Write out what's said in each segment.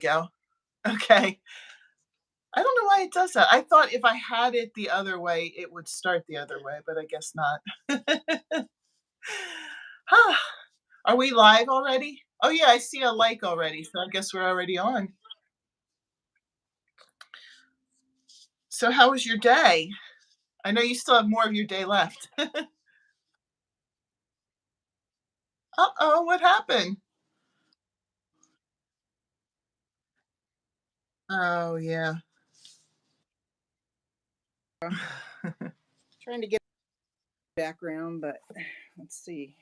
Go. Okay. I don't know why it does that. I thought if I had it the other way, it would start the other way, but I guess not. Huh. Are we live already? Oh, yeah, I see a like already, so I guess we're already on. So how was your day? I know you still have more of your day left. Uh-oh, what happened? Oh, yeah. Trying to get background, but let's see.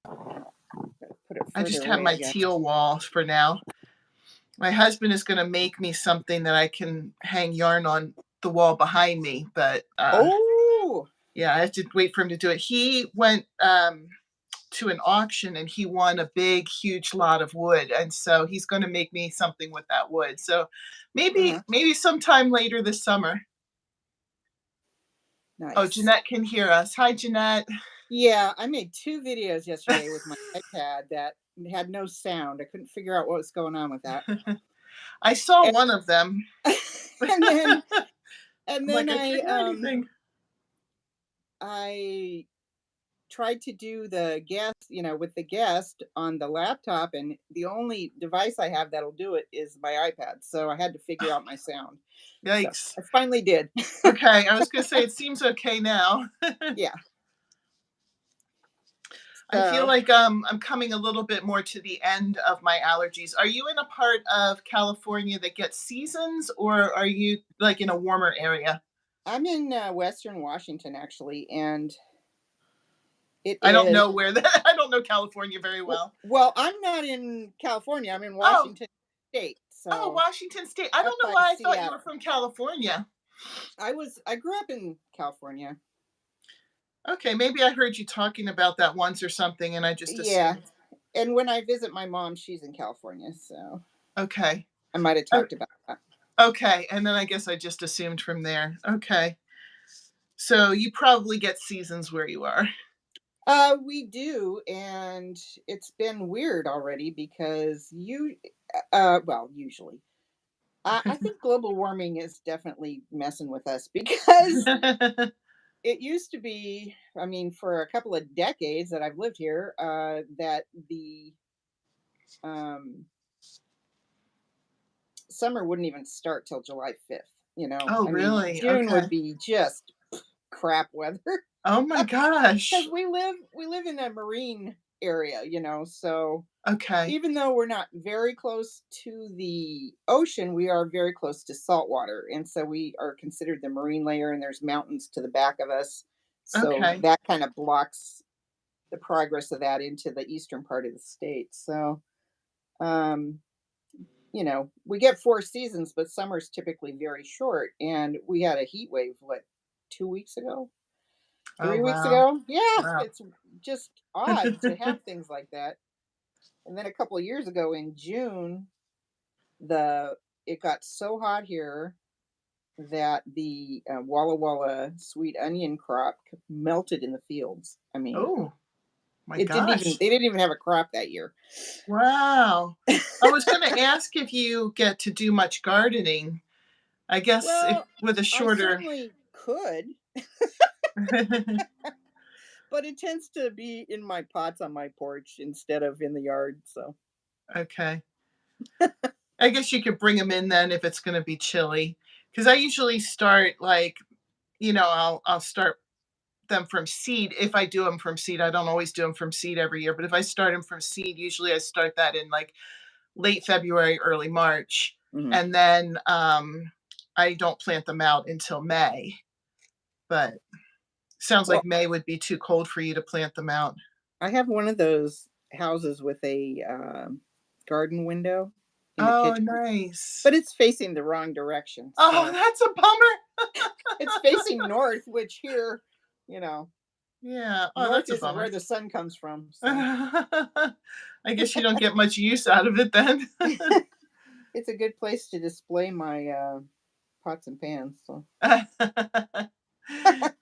Gotta put it I further just have away, I my guess. teal wall for now. My husband is gonna make me something that I can hang yarn on the wall behind me, but, Oh, yeah, I have to wait for him to do it. He went, to an auction and he won a big, huge lot of wood, and so he's gonna make me something with that wood. So uh-huh. maybe sometime later this summer. Oh, Nice. Jeanette can hear us. Hi, Jeanette. Yeah, I made 2 videos yesterday with my iPad that had no sound. I couldn't figure out what was going on with that. I saw And, one of them. and then I'm and like, then I can't hear anything. I tried to do the guest, with the guest on the laptop, and the only device I have that'll do it is my iPad. So I had to figure out my sound. So Yikes. I finally did. Okay, I was gonna say it seems okay now. Yeah. I feel So like I'm coming a little bit more to the end of my allergies. Are you in a part of California that gets seasons, or are you like in a warmer area? I'm in Western Washington actually, and it I don't is know where that. I don't know California very well. well. I'm not in California. I'm in Oh, Washington State, oh, so Washington State. I up don't know by why I thought you were Seattle. from California. I grew up in California. Okay, maybe I heard you talking about that once or something, and I just Yeah, assumed. and when I visit my mom, she's in California, so Okay. I might have Oh, talked about that. okay, and then I guess I just assumed from there. Okay. So you probably get seasons where you are. We do, and it's been weird already because well, usually. I think global warming is definitely messing with us because it used to be, I mean, for a couple of decades that I've lived here, that the um, summer wouldn't even start till July 5th. Oh, I mean, really? June Okay. would be just crap weather Oh my because gosh. we live in a marine area, so Okay. even though we're not very close to the ocean, we are very close to salt water. And so we are considered the marine layer, and there's mountains to the back of us. So Okay. that kind of blocks the progress of that into the eastern part of the state. So, um, we get 4 seasons, but summer's typically very short. And we had a heat wave, what, 2 weeks ago, Oh, 3 weeks wow. ago? Yeah, Wow. it's just odd to have things like that. And then a couple of years ago in June, the it got so hot here that the Walla Walla sweet onion crop melted in the fields. I mean, Oh my it didn't even gosh. they didn't even have a crop that year. Wow. I was gonna ask if you get to do much gardening. I guess if Well, with a I shorter. certainly could, but it tends to be in my pots on my porch instead of in the yard. So Okay. I guess you could bring them in then if it's gonna be chilly. Because I usually start like, I'll start them from seed. If I do them from seed, I don't always do them from seed every year, but if I start them from seed, usually I start that in like late February, early March, mhm. and then I don't plant them out until May. But sounds like Well, May would be too cold for you to plant them out. I have one of those houses with a garden window in the Oh, kitchen, nice. but it's facing the wrong direction. Oh, So that's a bummer. it's facing north, which here, you know, Yeah. Oh, north that's a isn't bummer. where the sun comes from. So I guess you don't get much use out of it then. it's a good place to display my pots and pans. So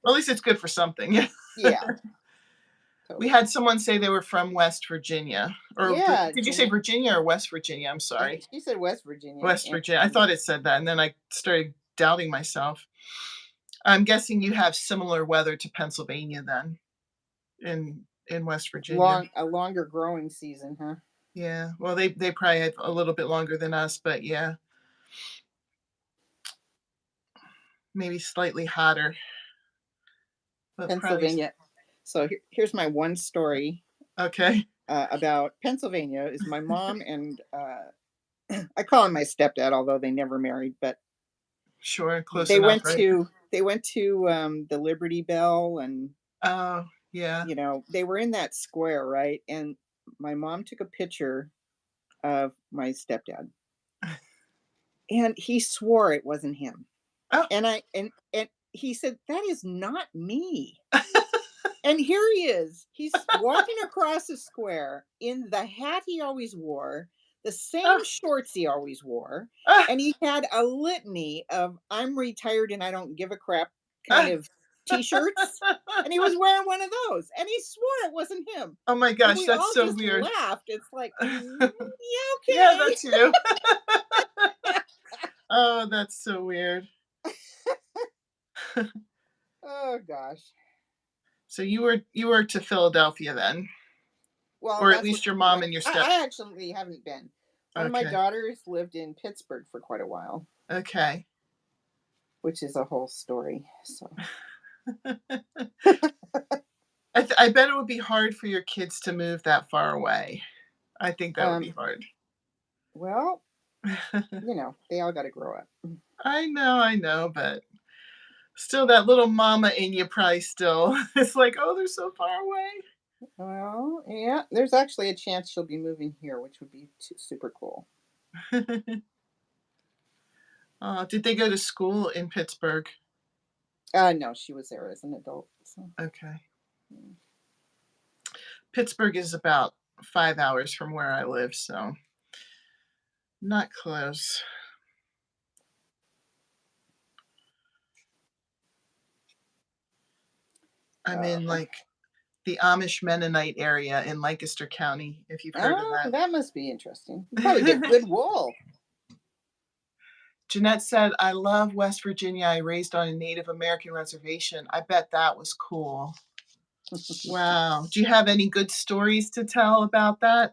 Well, at least it's good for something. yeah. We totally. had someone say they were from West Virginia, or Yeah, did you say Jeanette. Virginia or West Virginia? I'm sorry. She said West Virginia, West and Virginia. I thought it said that, and then I started doubting myself. I'm guessing you have similar weather to Pennsylvania then in West Virginia. a longer growing season, huh? Yeah. Well, they probably have a little bit longer than us, but yeah, maybe slightly hotter, but probably Pennsylvania. So here's my one story okay. about Pennsylvania. Is my mom and I call him my stepdad, although they never married, but Sure, close enough, right? they went to the Liberty Bell, and Oh, yeah. they were in that square, right? And my mom took a picture of my stepdad, and he swore it wasn't him. Oh. And he said, "That is not me." And here he is. He's walking across the square in the hat he always wore, the Oh, same shorts he always wore, ah, and he had a litany of "I'm retired and I don't give a crap" kind ah. of t-shirts. And he was wearing one of those, and he swore it wasn't him. Oh my And gosh, we that's all so just weird. laughed. It's like, Yeah, yeah, that's you. Oh, that's so weird. okay. Oh gosh. So you were to Philadelphia then, Well, or at that's where least your we mom went. and your step. I actually haven't been. One of my Okay. daughters lived in Pittsburgh for quite a while, Okay. which is a whole story. So, I bet it would be hard for your kids to move that far away. I think that would be um, hard. well, they all got to grow up. I know, but still that little mama in you probably still it's like, "Oh, they're so far away." Well, yeah, there's actually a chance she'll be moving here, which would be super cool. Did they go to school in Pittsburgh? No, she was there as an adult. So, Okay. mm. Pittsburgh is about 5 hours from where I live, so not close. I'm in, Oh, like, the Amish Mennonite area in Lancaster County, if you've heard of oh, that. that must be interesting. You probably get good wool. Jeanette said, "I love West Virginia. I raised on a Native American reservation." I bet that was cool. Wow. Do you have any good stories to tell about that?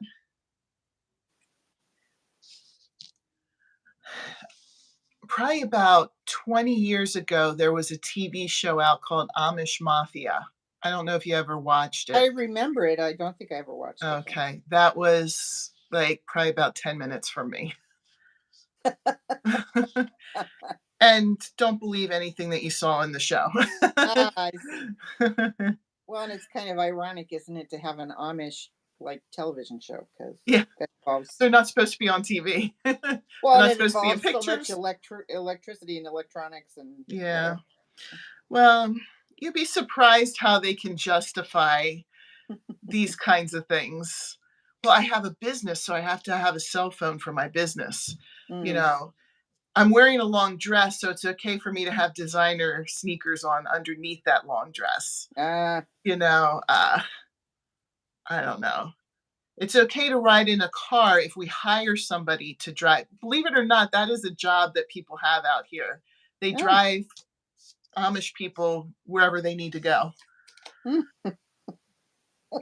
Probably about 20 years ago, there was a TV show out called Amish Mafia. I don't know if you ever watched I it. remember it. I don't think I ever watched it though. Okay. That was like probably about 10 minutes from me. And don't believe anything that you saw in the show. Ah, I see. Well, and it's kind of ironic, isn't it, to have an Amish like television show because Yeah, that involves they're not supposed to be on TV. They're well, and not it supposed to be in involves so much pictures. electricity and electronics and Yeah. whatever. Well, you'd be surprised how they can justify these kinds of things. Well, I have a business, so I have to have a cell phone for my business. You Mm. know, I'm wearing a long dress, so it's okay for me to have designer sneakers on underneath that long dress. Ah, You know, I don't know. It's okay to ride in a car if we hire somebody to drive. Believe it or not, that is a job that people have out here. They oh, drive Amish people wherever they need to go. mm.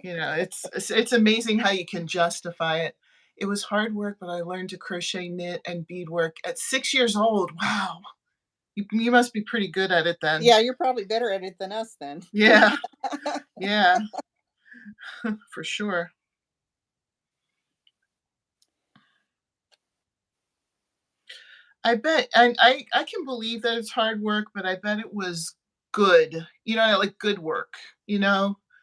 It's amazing how you can justify it. It was hard work, but I learned to crochet, knit, and beadwork at 6 years old. Wow, you must be pretty good at it then. Yeah, you're probably better at it than us then. Yeah, yeah, for sure. I bet, and I can believe that it's hard work, but I bet it was good. Like good work.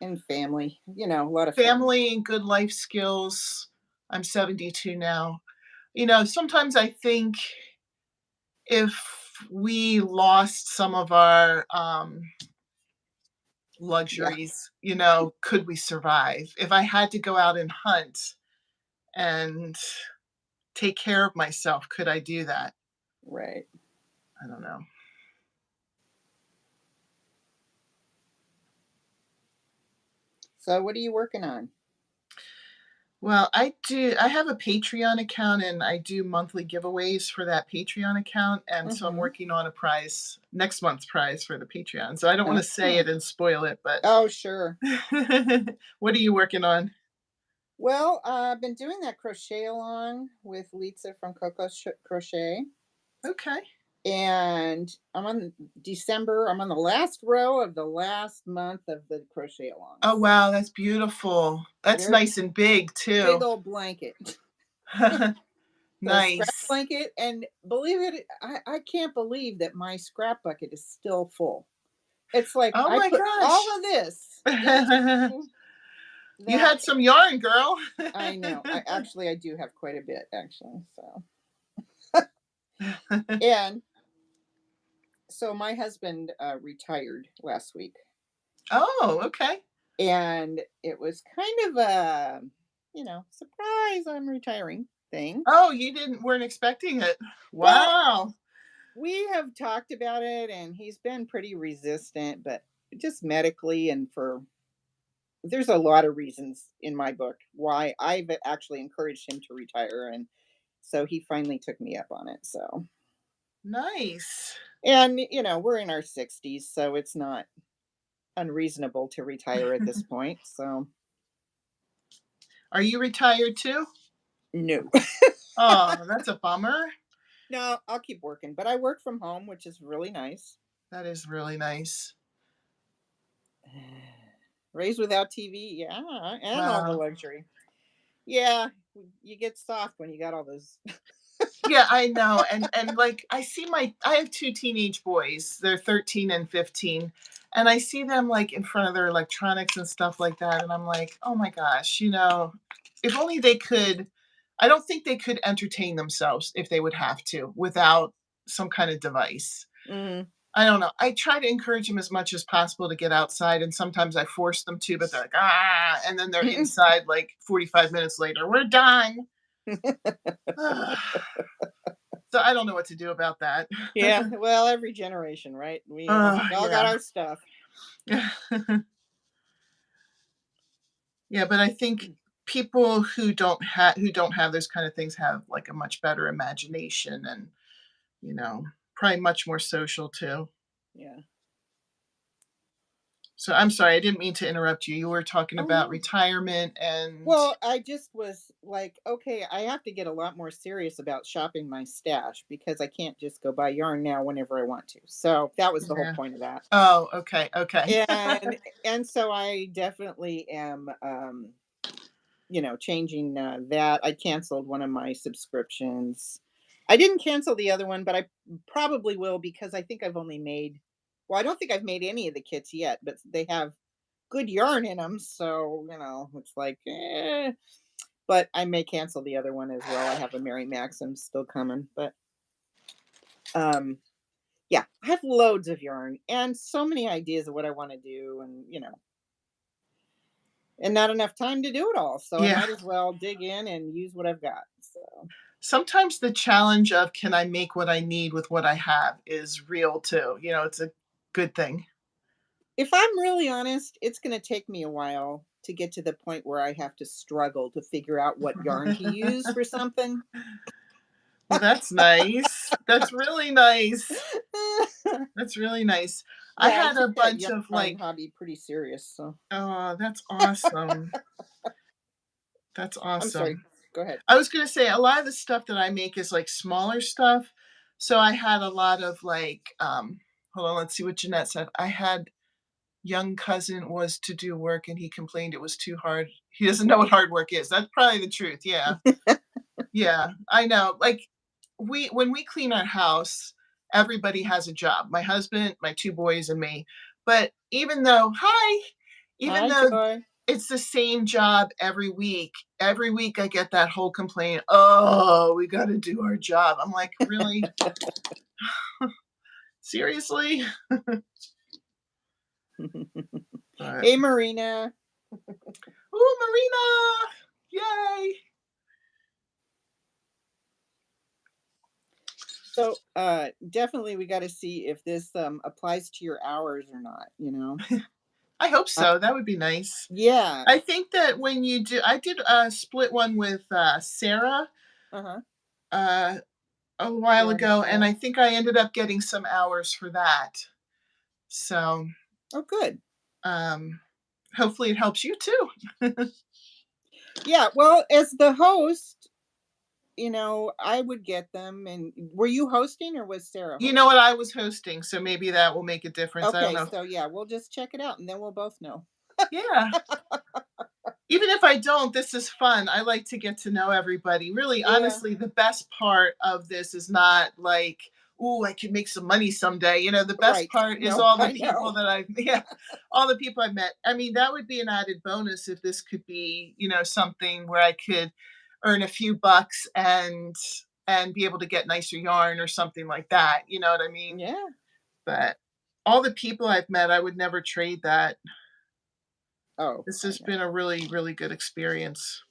And family, a lot of family. Family and good life skills. I'm 72 now. Sometimes I think if we lost some of our Yeah, luxuries, could we survive? If I had to go out and hunt and take care of myself, could I do that? right. I don't know. So what are you working on? Well, I have a Patreon account and I do monthly giveaways for that Patreon account, and so I'm Mm-hmm. working on a prize, next month's prize for the Patreon. So I don't want to say Oh, it and spoil it, but oh, sure. what are you working on? Well, I've been doing that crochet along with Lisa from Crochet, Okay. and I'm on the last row of the last month of the crochet along. Oh, So wow, that's beautiful. That's there's nice and big big too. old blanket. The scrap Nice. blanket, and believe it, I can't believe that my scrap bucket is still full. It's like Oh I my put all gosh. of this into You that. had some yarn, girl. I know. I do have quite a bit actually. So and so my husband retired last week, Oh, okay. and it was kind of a surprise I'm retiring thing. Oh, you didn't weren't expecting it. Well, Wow. we have talked about it, and he's been pretty resistant, but just medically and for there's a lot of reasons in my book why I've actually encouraged him to retire, and so he finally took me up on it. So, Nice. and we're in our 60s, so it's not unreasonable to retire at this point. So, Are you retired too? no. Oh, that's a bummer. No, I'll keep working, but I work from home, which is really nice. That is really nice. Raised without TV, yeah, and all the Wow. luxury. Yeah, you get soft when you got all those. Yeah, I know, and, like, I have 2 teenage boys, they're 13 and 15, and I see them, like, in front of their electronics and stuff like that, and I'm like, "Oh my gosh," if only they could. I don't think they could entertain themselves if they would have to without some kind of device. Mm. I don't know. I try to encourage them as much as possible to get outside, and sometimes I force them to, but they're like, "Ah," and then they're inside, like, 45 minutes later, "We're done." So I don't know what to do about that. Yeah, well, every generation, right? We all got Yeah. our stuff. Yeah, but I think people who don't have those kind of things have, like, a much better imagination and, you know, probably much more social too. Yeah. So I'm sorry, I didn't mean to interrupt you. You were talking Oh about no. retirement and Well, I just was like, okay, I have to get a lot more serious about shopping my stash because I can't just go buy yarn now whenever I want to. So that was the whole yeah. point of that. Oh, okay, okay. And so I definitely am changing that. I canceled one of my subscriptions. I didn't cancel the other one, but I probably will because I think I've only made well, I don't think I've made any of the kits yet, but they have good yarn in them, so it's like but I may cancel the other one as well. I have a Mary Maxim still coming, but um yeah, I have loads of yarn and so many ideas of what I want to do, and and not enough time to do it all. So I Yeah. might as well dig in and use what I've got. So Sometimes the challenge of can I make what I need with what I have is real too. It's a good thing. if I'm really honest, it's going to take me a while to get to the point where I have to struggle to figure out what yarn to use for something. Well, that's nice. That's really nice. That's really nice. I Yeah, I had a took that bunch of yarn like, hobby pretty serious. So oh, that's awesome. That's I'm sorry. awesome. Go ahead. I was gonna say a lot of the stuff that I make is like smaller stuff. So I had a lot of like, hold on, let's see what Jeanette said. I had young cousin was to do work and he complained it was too hard. He doesn't know what hard work is. That's probably the truth. Yeah. Yeah, I know. Like when we clean our house, everybody has a job. My husband, my 2 boys, and me. But even Hi, though Joy. it's the same job every week I get that whole complaint, "Oh, we gotta do our job." I'm like, "Really? Seriously?" But Hey, Marina. ooh, Marina! Yay! So, definitely we got to see if this applies to your hours or not. I hope Uh, so. That would be nice. yeah. I think that when you do, I did a split one with Sarah Uh-huh. uh, a while Sarah ago, and I Nicole. think I ended up getting some hours for that. So Oh, good. um, hopefully it helps you too. Yeah, well, as the host, I would get them. And were you hosting or was Sarah You know hosting? what? I was hosting, so maybe that will make a difference. I don't Okay, know. so yeah, we'll just check it out and then we'll both know. Yeah. Even if I don't, this is fun. I like to get to know everybody. Really, Yeah, honestly, the best part of this is not like, "Ooh, I can make some money someday." The best right. part is No, all the I people know. that I've yeah, all the people I've met. I mean, that would be an added bonus if this could be, something where I could earn a few bucks and be able to get nicer yarn or something like that. You know what I mean? Yeah. But all the people I've met, I would never trade that. Oh, This I has know. been a really, really good experience.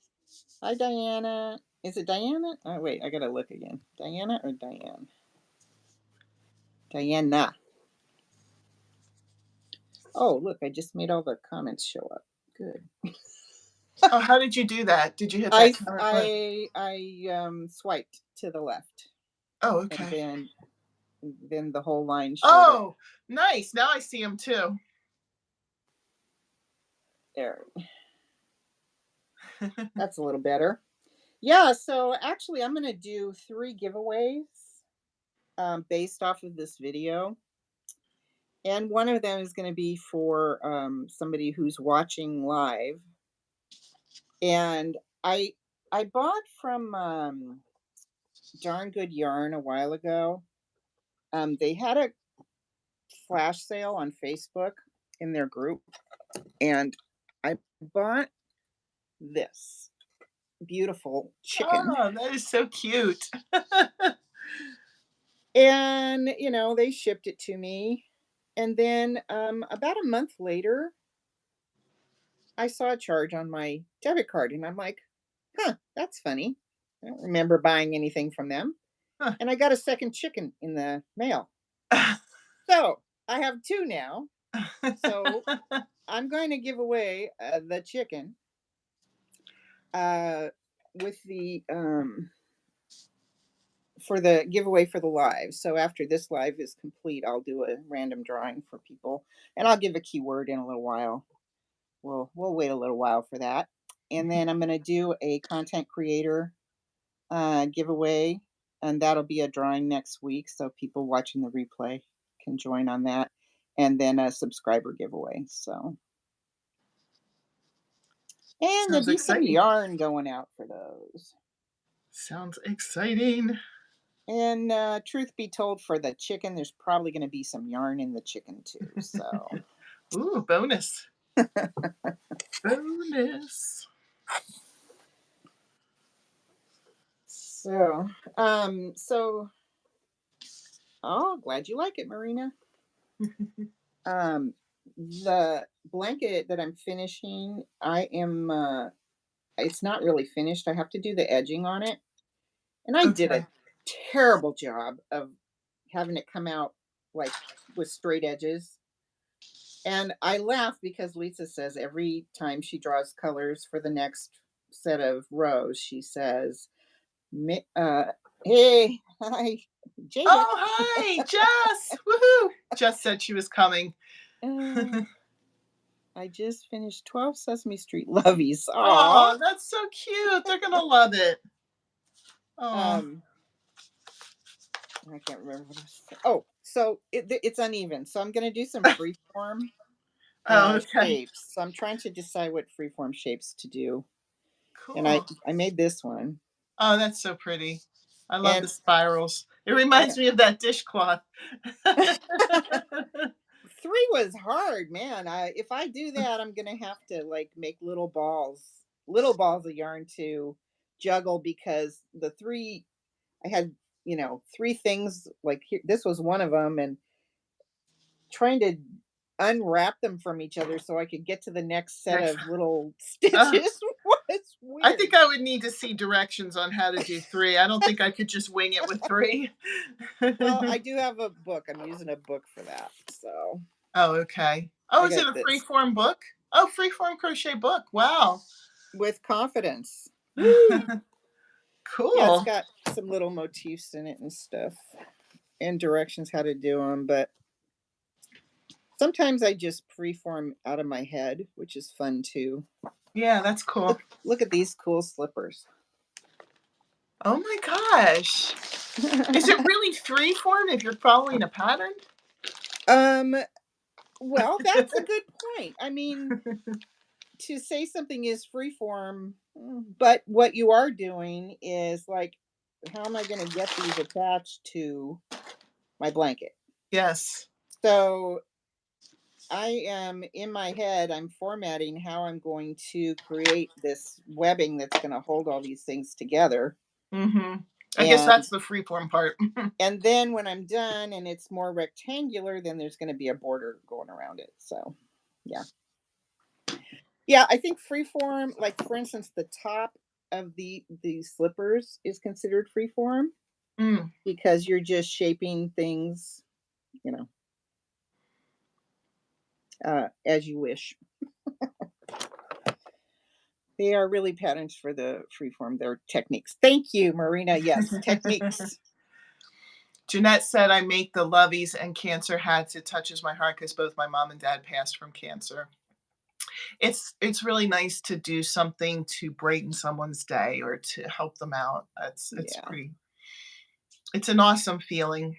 Hi, Diana. Is it Diana? Oh, wait, I gotta look again. Diana or Diane? Diana. Oh, look, I just made all the comments show up. Good. Oh, how did you do that? Did you hit I that s- comment button? I swiped to the left, Oh, and okay. then the whole line showed up Oh, nice. Now I see them too. there. That's a little better. Yeah, so actually, I'm gonna do 3 giveaways based off of this video, and one of them is gonna be for somebody who's watching live. And I bought from Darn Good Yarn a while ago. They had a flash sale on Facebook in their group, and I bought this beautiful chicken. Oh, that is so cute. And they shipped it to me. And then about a month later, I saw a charge on my debit card, and I'm like, huh, that's funny. I don't remember buying anything from them. Huh. And I got a second chicken in the mail. So I have two now. So I'm going to give away the chicken uh, with the for the giveaway for the live. So after this live is complete, I'll do a random drawing for people, and I'll give a keyword in a little while. We'll wait a little while for that, and then I'm going to do a content creator giveaway, and that'll be a drawing next week, so people watching the replay can join on that, and then a subscriber giveaway. So, and there'll Sounds be some exciting. yarn going out for those. Sounds exciting. And truth be told, for the chicken, there's probably going to be some yarn in the chicken too. So, Ooh, bonus. Bonus. so, so, oh, glad you like it, Marina. Um, the blanket that I'm finishing, it's not really finished. I have to do the edging on it, and I did Okay. a terrible job of having it come out like with straight edges. And I laugh because Lisa says every time she draws colors for the next set of rows, she says, "Hey, hi, Jada." Oh, hi, Jess. Woohoo. Jess said she was coming. Uh, I just finished 12 Sesame Street Lovies. Aw. Oh, that's so cute. They're going to love it. Oh, Um, I can't remember what I was saying. Oh, so it's uneven. So I'm going to do some freeform oh, okay. shapes. So I'm trying to decide what freeform shapes to do. And I Cool. I made this one. Oh, that's so pretty. I love the And spirals. It I reminds me of that dishcloth. 3 was hard, man. If I do that, I'm gonna have to like make little balls of yarn to juggle, because the 3 I had, 3 things like here. This was one of them, and trying to unwrap them from each other so I could get to the next set Next. of little Uh, stitches was I think weird. I would need to see directions on how to do three. I don't think I could just wing it with three. Well, I do have a book. I'm using a book for that. So, Oh, okay. Oh, I is got it a this. freeform book? Oh, freeform crochet book. Wow. With confidence. Woo! Yeah, it's Cool. got some little motifs in it and stuff, and directions how to do them. But sometimes I just freeform out of my head, which is fun too. Yeah, that's cool. Look at these cool slippers. Oh my gosh. Is it really freeform if you're following a pattern? um, well, that's a good point. I mean, to say something is freeform, but what you are doing is like, how am I going to get these attached to my blanket? Yes. So I am in my head, I'm formatting how I'm going to create this webbing that's going to hold all these things together. Mhm. I guess And that's the freeform part. and then when I'm done and it's more rectangular, then there's going to be a border going around it. So, yeah. Yeah, I think freeform, like for instance, the top of the slippers is considered freeform Mm. because you're just shaping things, you know, as you wish. They are really patterns for the freeform. They're techniques. Thank you, Marina. Yes, techniques. Jeanette said I make the loveys and cancer hats. It touches my heart because both my mom and dad passed from cancer. It's really nice to do something to brighten someone's day or to help them out. It's Yeah, pretty. It's an awesome feeling.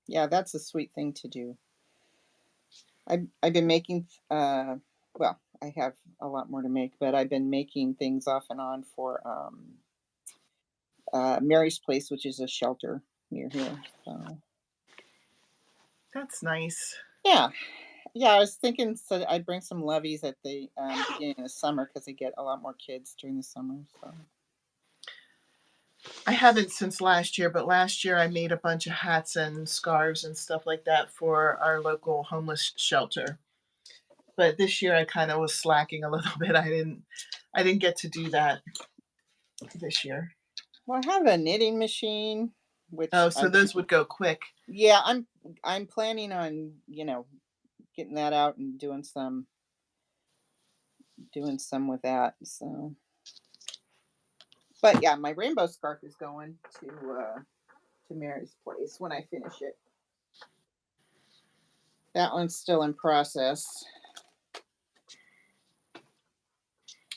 yeah, that's a sweet thing to do. I've been making. Well, I have a lot more to make, but I've been making things off and on for Mary's Place, which is a shelter near here. So That's nice. yeah, yeah. I was thinking so I'd bring some levies at the beginning of the summer because they get a lot more kids during the summer. So I haven't since last year, but last year I made a bunch of hats and scarves and stuff like that for our local homeless shelter. But this year I kind of was slacking a little bit. I didn't get to do that this year. well, I have a knitting machine, which Oh, so those would go quick. yeah, I'm planning on getting that out and doing some with that. So, but yeah, my rainbow scarf is going to Mary's Place when I finish it. That one's still in process.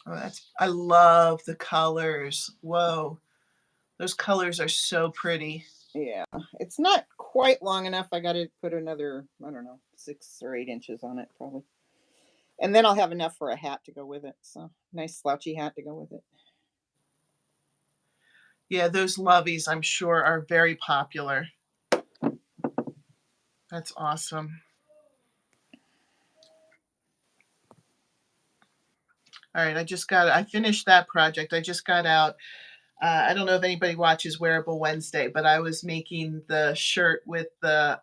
Oh, I love the colors. Whoa. Those colors are so pretty. Yeah, it's not quite long enough. I got to put another, I don't know, 6 or 8 inches on it probably, and then I'll have enough for a hat to go with it. So nice slouchy hat to go with it. Yeah, those loveys I'm sure are very popular. That's awesome. All right, I finished that project. I just got out. I don't know if anybody watches Wearable Wednesday, but I was making the shirt with the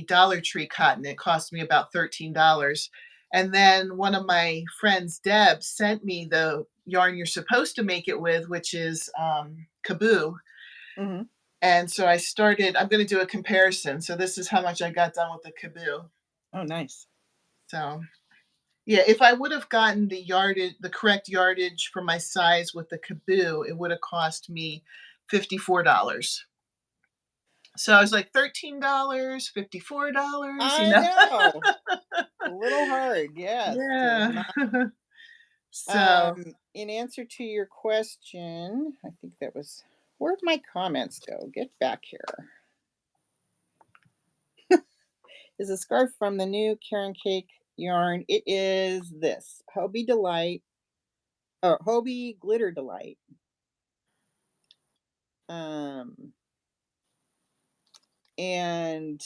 Dollar Tree cotton. It cost me about $13. And then one of my friends, Deb, sent me the yarn you're supposed to make it with, which is Kaboo. Hmm. And so I'm going to do a comparison. So this is how much I got done with the Kaboo. Oh, nice. So yeah, if I would have gotten the correct yardage for my size with the Kaboo, it would have cost me $54. So I was like $13, $54, I know. A little hard, yes, to Yeah. not. So In answer to your question, I think that was where'd my comments go? Get back here. Is a scarf from the new Karen Cake yarn. It is this Hobie Delight or Hobie Glitter Delight. Um, and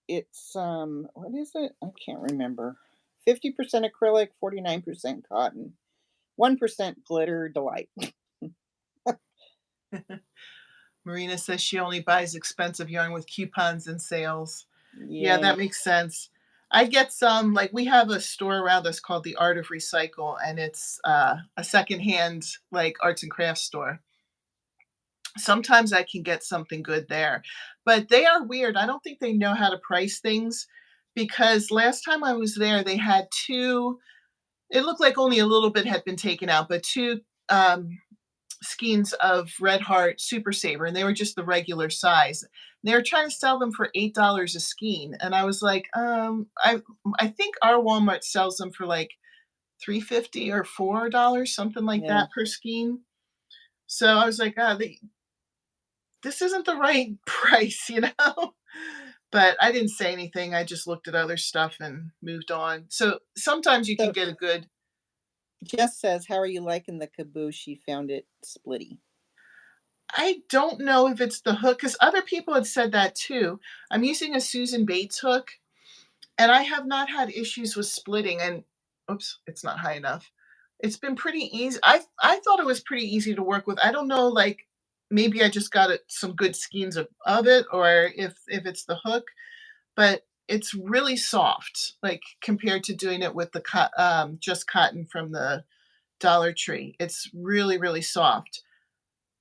it's what is it? I can't remember. 50% acrylic, 49% cotton, 1% glitter delight. Marina says she only buys expensive yarn with coupons and sales. Yeah, Yeah. that makes sense. I get some, like we have a store around us called the Art of Recycle, and it's a secondhand like arts and crafts store. Sometimes I can get something good there, but they are weird. I don't think they know how to price things because last time I was there, they had 2, it looked like only a little bit had been taken out, but 2, skeins of Red Heart Super Saver, and they were just the regular size. They were trying to sell them for $8 a skein, and I was like, I think our Walmart sells them for like 3.50 or $4, something like Yeah. that per skein. So I was like, this isn't the right price, you know? But I didn't say anything. I just looked at other stuff and moved on. So sometimes you can So get a good. Jess says, "How are you liking the caboose? She found it splitty." I don't know if it's the hook because other people had said that too. I'm using a Susan Bates hook, and I have not had issues with splitting. And oops, it's not high enough. It's been pretty easy. I thought it was pretty easy to work with. I don't know, like maybe I just got it, some good skeins of it, or if it's the hook, but it's really soft, like compared to doing it with the just cotton from the Dollar Tree. It's really really soft.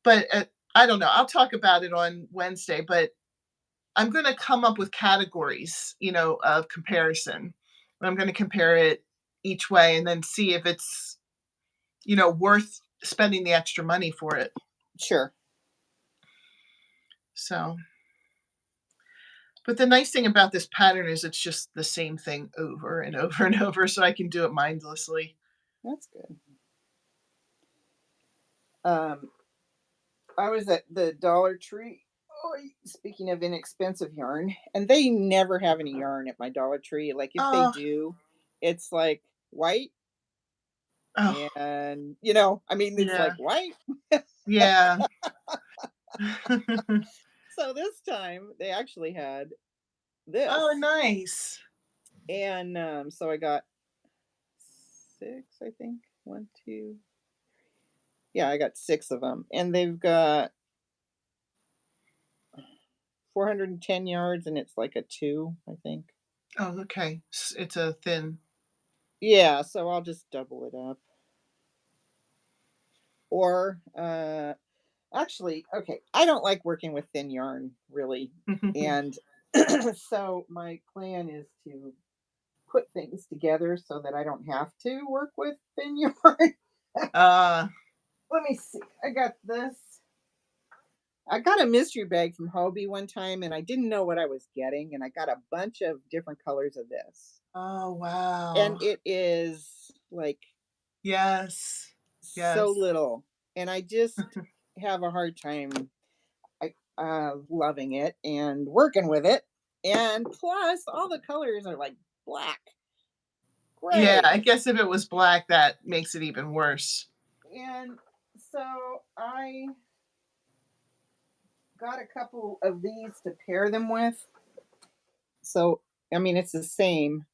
But I don't know. I'll talk about it on Wednesday, but I'm going to come up with categories, of comparison. I'm going to compare it each way and then see if it's, worth spending the extra money for it. Sure. So, but the nice thing about this pattern is it's just the same thing over and over and over, so I can do it mindlessly. That's good. Um, I was at the Dollar Tree. Oh, speaking of inexpensive yarn, and they never have any yarn at my Dollar Tree. Like if they Oh, do, it's like white oh, and I mean it's like yeah, white. yeah. So this time they actually had Oh, this. nice. And so I got six, I think. One, two. Yeah, I got six of them. And they've got 410 yards and it's like a two, I think. Oh, okay. It's a thin. Yeah, so I'll just double it up. Or actually, okay, I don't like working with thin yarn really. And so my plan is to put things together so that I don't have to work with thin yarn. uh, Let me see. I got this. I got a mystery bag from Hobie one time and I didn't know what I was getting. And I got a bunch of different colors of this. oh, And wow. it is like Yes. so Yes. little. And I just have a hard time loving it and working with it. And plus, all the colors are like black, Yeah, I gray. guess if it was black, that makes it even worse. And so I got a couple of these to pair them with. So, I mean, it's the same,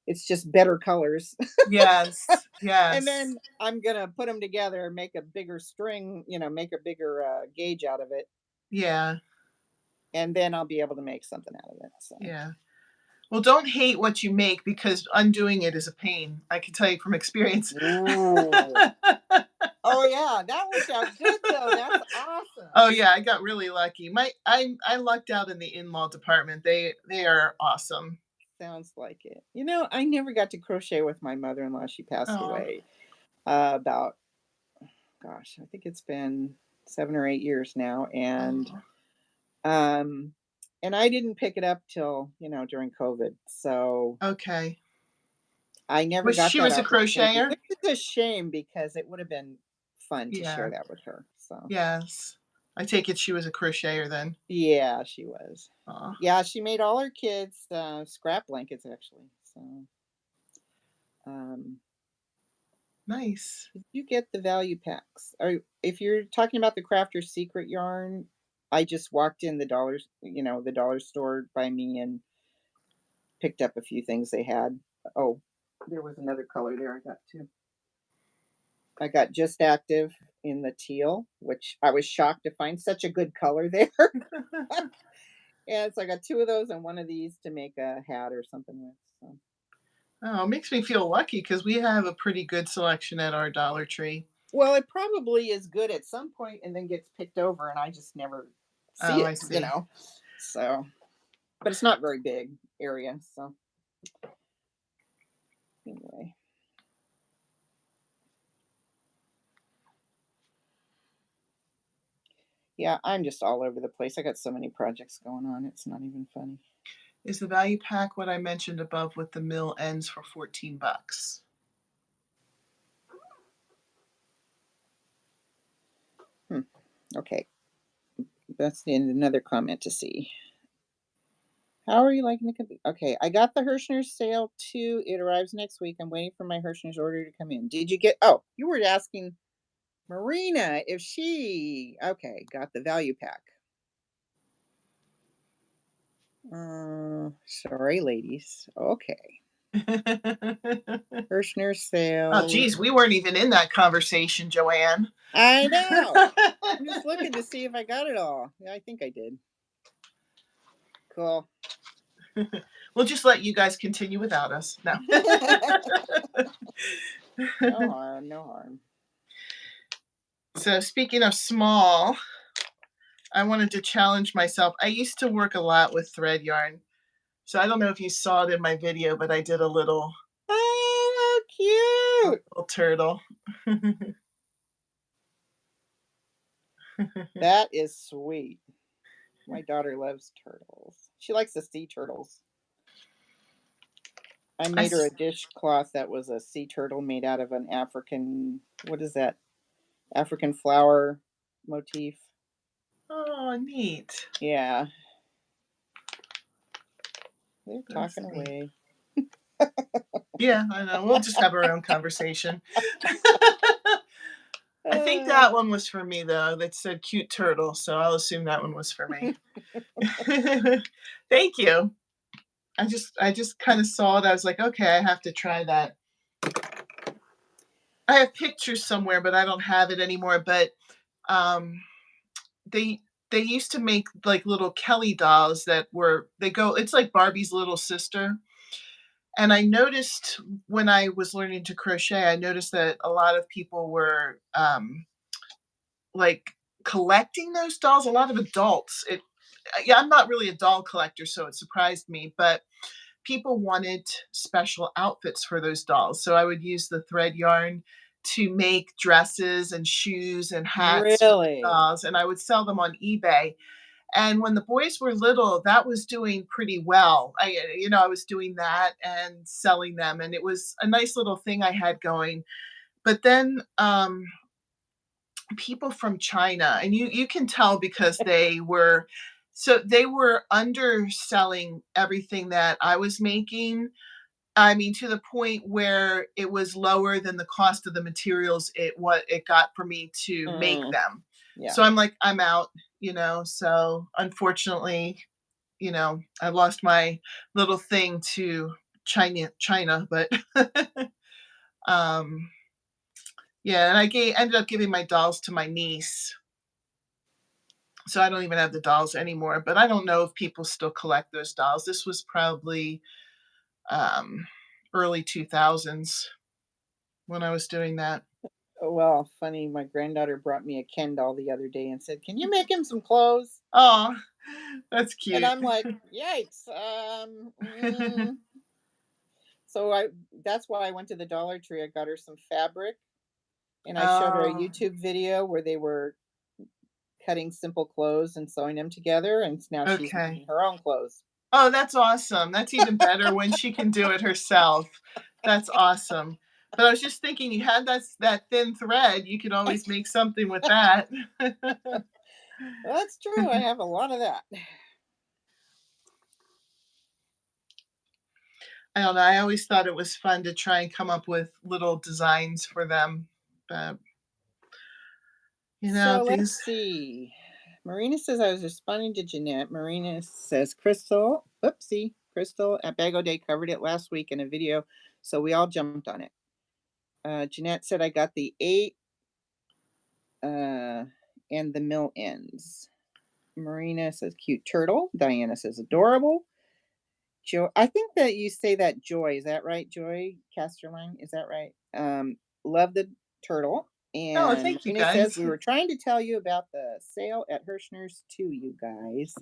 it's just better colors. Yes. And Yes. then I'm going to put them together, make a bigger string, make a bigger gauge out of it. Yeah. And then I'll be able to make something out of it. So, Yeah. Well, don't hate what you make because undoing it is a pain. I can tell you from experience. ooh. Oh, yeah. That worked out good, though. That's awesome. Oh yeah, I got really lucky. I lucked out in the in-law department. They are awesome. Sounds like it. I never got to crochet with my mother in law. She passed Oh, away about, gosh, I think it's been 7 or 8 years now. oh, Um, and I didn't pick it up till, during COVID. So okay. I never Was got she that was a opportunity, crocheter? which is a shame because it would have been fun to Yeah. share that with her. So Yes. I take it she was a crocheter then. yeah, she was. Oh, Yeah, she made all her kids scrap blankets actually. So um nice. did you get the value packs? Or if you're talking about the crafter secret yarn, I just walked in the dollar store by me and picked up a few things they had. Oh, there was another color there I got too. I got Just Active in the teal, which I was shocked to find such a good color there. And so I got two of those and one of these to make a hat or something with. So Oh, it makes me feel lucky because we have a pretty good selection at our Dollar Tree. Well, it probably is good at some point and then gets picked over, and I just never see Oh, it, I see. So, but it's not very big area. So anyway, yeah, I'm just all over the place. I got so many projects going on. It's not even funny. Is the value pack what I mentioned above with the mill ends for 14 bucks? Hmm. Okay, that's another comment to see. How are you liking the okay, I got the Hirschner's sale too. It arrives next week. I'm waiting for my Hirschner's order to come in. Did you get oh, you were asking Marina if she okay, got the value pack. Sorry, ladies. Okay. Hirschner's Oh, sale. geez, we weren't even in that conversation, Joanne. I know. I'm just looking to see if I got it all. Yeah, I think I did. Cool. We'll just let you guys continue without us. No. No harm, no harm. So, speaking of small, I wanted to challenge myself. I used to work a lot with thread yarn. So, I don't know if you saw it in my video, but I did a Oh, cute. little turtle. That is sweet. My daughter loves turtles. She likes the sea turtles. I I made her a s- dishcloth that was a sea turtle made out of an African, what is that? African flower motif. oh, neat. Yeah, they're That's talking neat. away. Yeah, I know. We'll just have our own conversation. I think Uh, that one was for me though. That said cute turtle, so I'll assume that one was for me. Thank you. I just kind of saw it. I was like, okay, I have to try that. I have pictures somewhere, but I don't have it anymore. But um, they they used to make like little Kelly dolls that were they go. It's like Barbie's little sister. And I noticed when I was learning to crochet, I noticed that a lot of people were like collecting those dolls. A lot of adults. It yeah, I'm not really a doll collector, so it surprised me. But people wanted special outfits for those dolls. So I would use the thread yarn to make dresses and shoes and hats for the really? dolls, and I would sell them on eBay. And when the boys were little, that was doing pretty well. I was doing that and selling them, and it was a nice little thing I had going. But then people from China, and you can tell because they were underselling everything that I was making. I mean, to the point where it was lower than the cost of the materials it got for me to make Mm, them. yeah. So I'm like, I'm out. So unfortunately, I lost my little thing to China, but um yeah, and ended up giving my dolls to my niece. So I don't even have the dolls anymore, but I don't know if people still collect those dolls. This was probably um early 2000s when I was doing that. Oh, well, funny, my granddaughter brought me a Ken doll the other day and said, "Can you make him some clothes?" Oh, that's And cute. I'm like, "Yikes." So that's why I went to the Dollar Tree. I got her some fabric and I showed her a Oh, YouTube video where they were cutting simple clothes and sewing them together, and now she's okay. making her own clothes. Oh, that's awesome. That's even better when she can do it herself. That's awesome. But I was just thinking you had that thin thread, you could always make something with that. That's true. I have a lot of that. I don't know, I always thought it was fun to try and come up with little designs for them, but, So let's these see. Marina says I was responding to Jeanette. Marina says Crystal, oopsie, Crystal at Bago Day covered it last week in a video, so we all jumped on it. Jeanette said I got the 8 uh, and the mill ends. Marina says cute turtle. Diana says adorable. Joy, I think that you say that Joy. Is that right, Joy Casterline? Is that right? Love the turtle. Oh, And thank you Marina says, guys. "We were trying to tell you about the sale at Hirschner's too, you guys."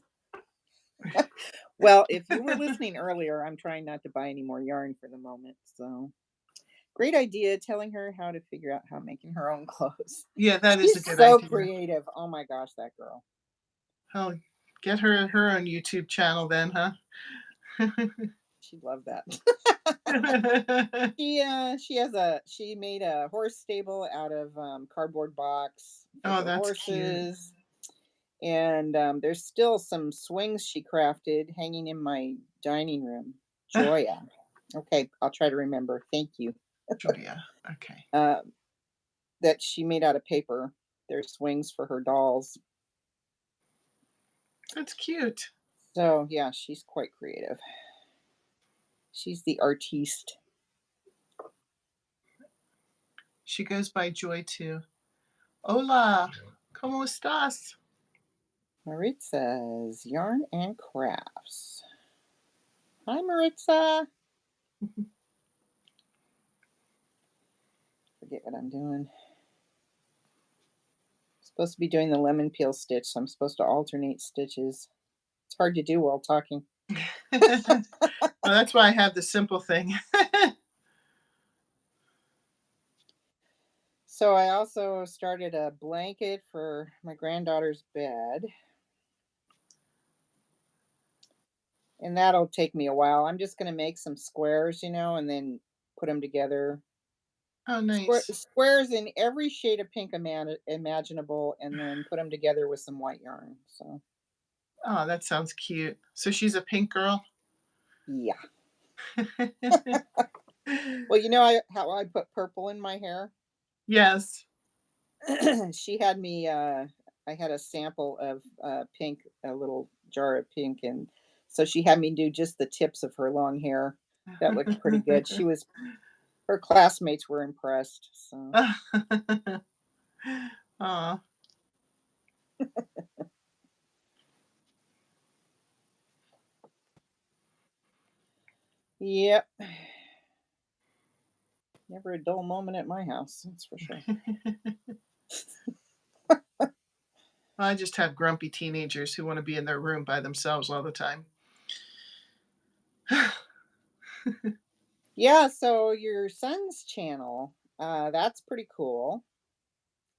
Well, if you were listening earlier, I'm trying not to buy any more yarn for the moment. So great idea telling her how to figure out how making her own clothes. Yeah, that is a She's good so idea. creative. Oh my gosh, that girl. Oh, get her own YouTube channel then, huh? She'd love that. She made a horse stable out of cardboard box for Oh, her that's cute. horses. And there's still some swings she crafted hanging in my dining room. Joya. Okay, I'll try to remember. Thank you. Julia. Okay. Uh, that she made out of paper. They're swings for her dolls. That's cute. So yeah, she's quite creative. She's the artiste. She goes by Joy too. Hola, ¿cómo estás? Maritza's Yarn and Crafts. Hi, Maritza. Forget what I'm doing. Supposed to be doing the lemon peel stitch, so I'm supposed to alternate stitches. It's hard to do while talking. Well, that's why I have the simple thing. So I also started a blanket for my granddaughter's bed. And that'll take me a while. I'm just going to make some squares, and then put them together. Oh, nice. Squares in every shade of pink imaginable, and then put them together with some white yarn. So, Oh, that sounds cute. So she's a pink girl? yeah. Well, how I put purple in my hair? Yes. She had me, I had a sample of pink, a little jar of pink. And so she had me do just the tips of her long hair. That looked pretty good. Her classmates were impressed. So, Aw. yep. Never a dull moment at my house, that's for sure. I just have grumpy teenagers who want to be in their room by themselves all the time. Yeah, so your son's channel, that's pretty cool.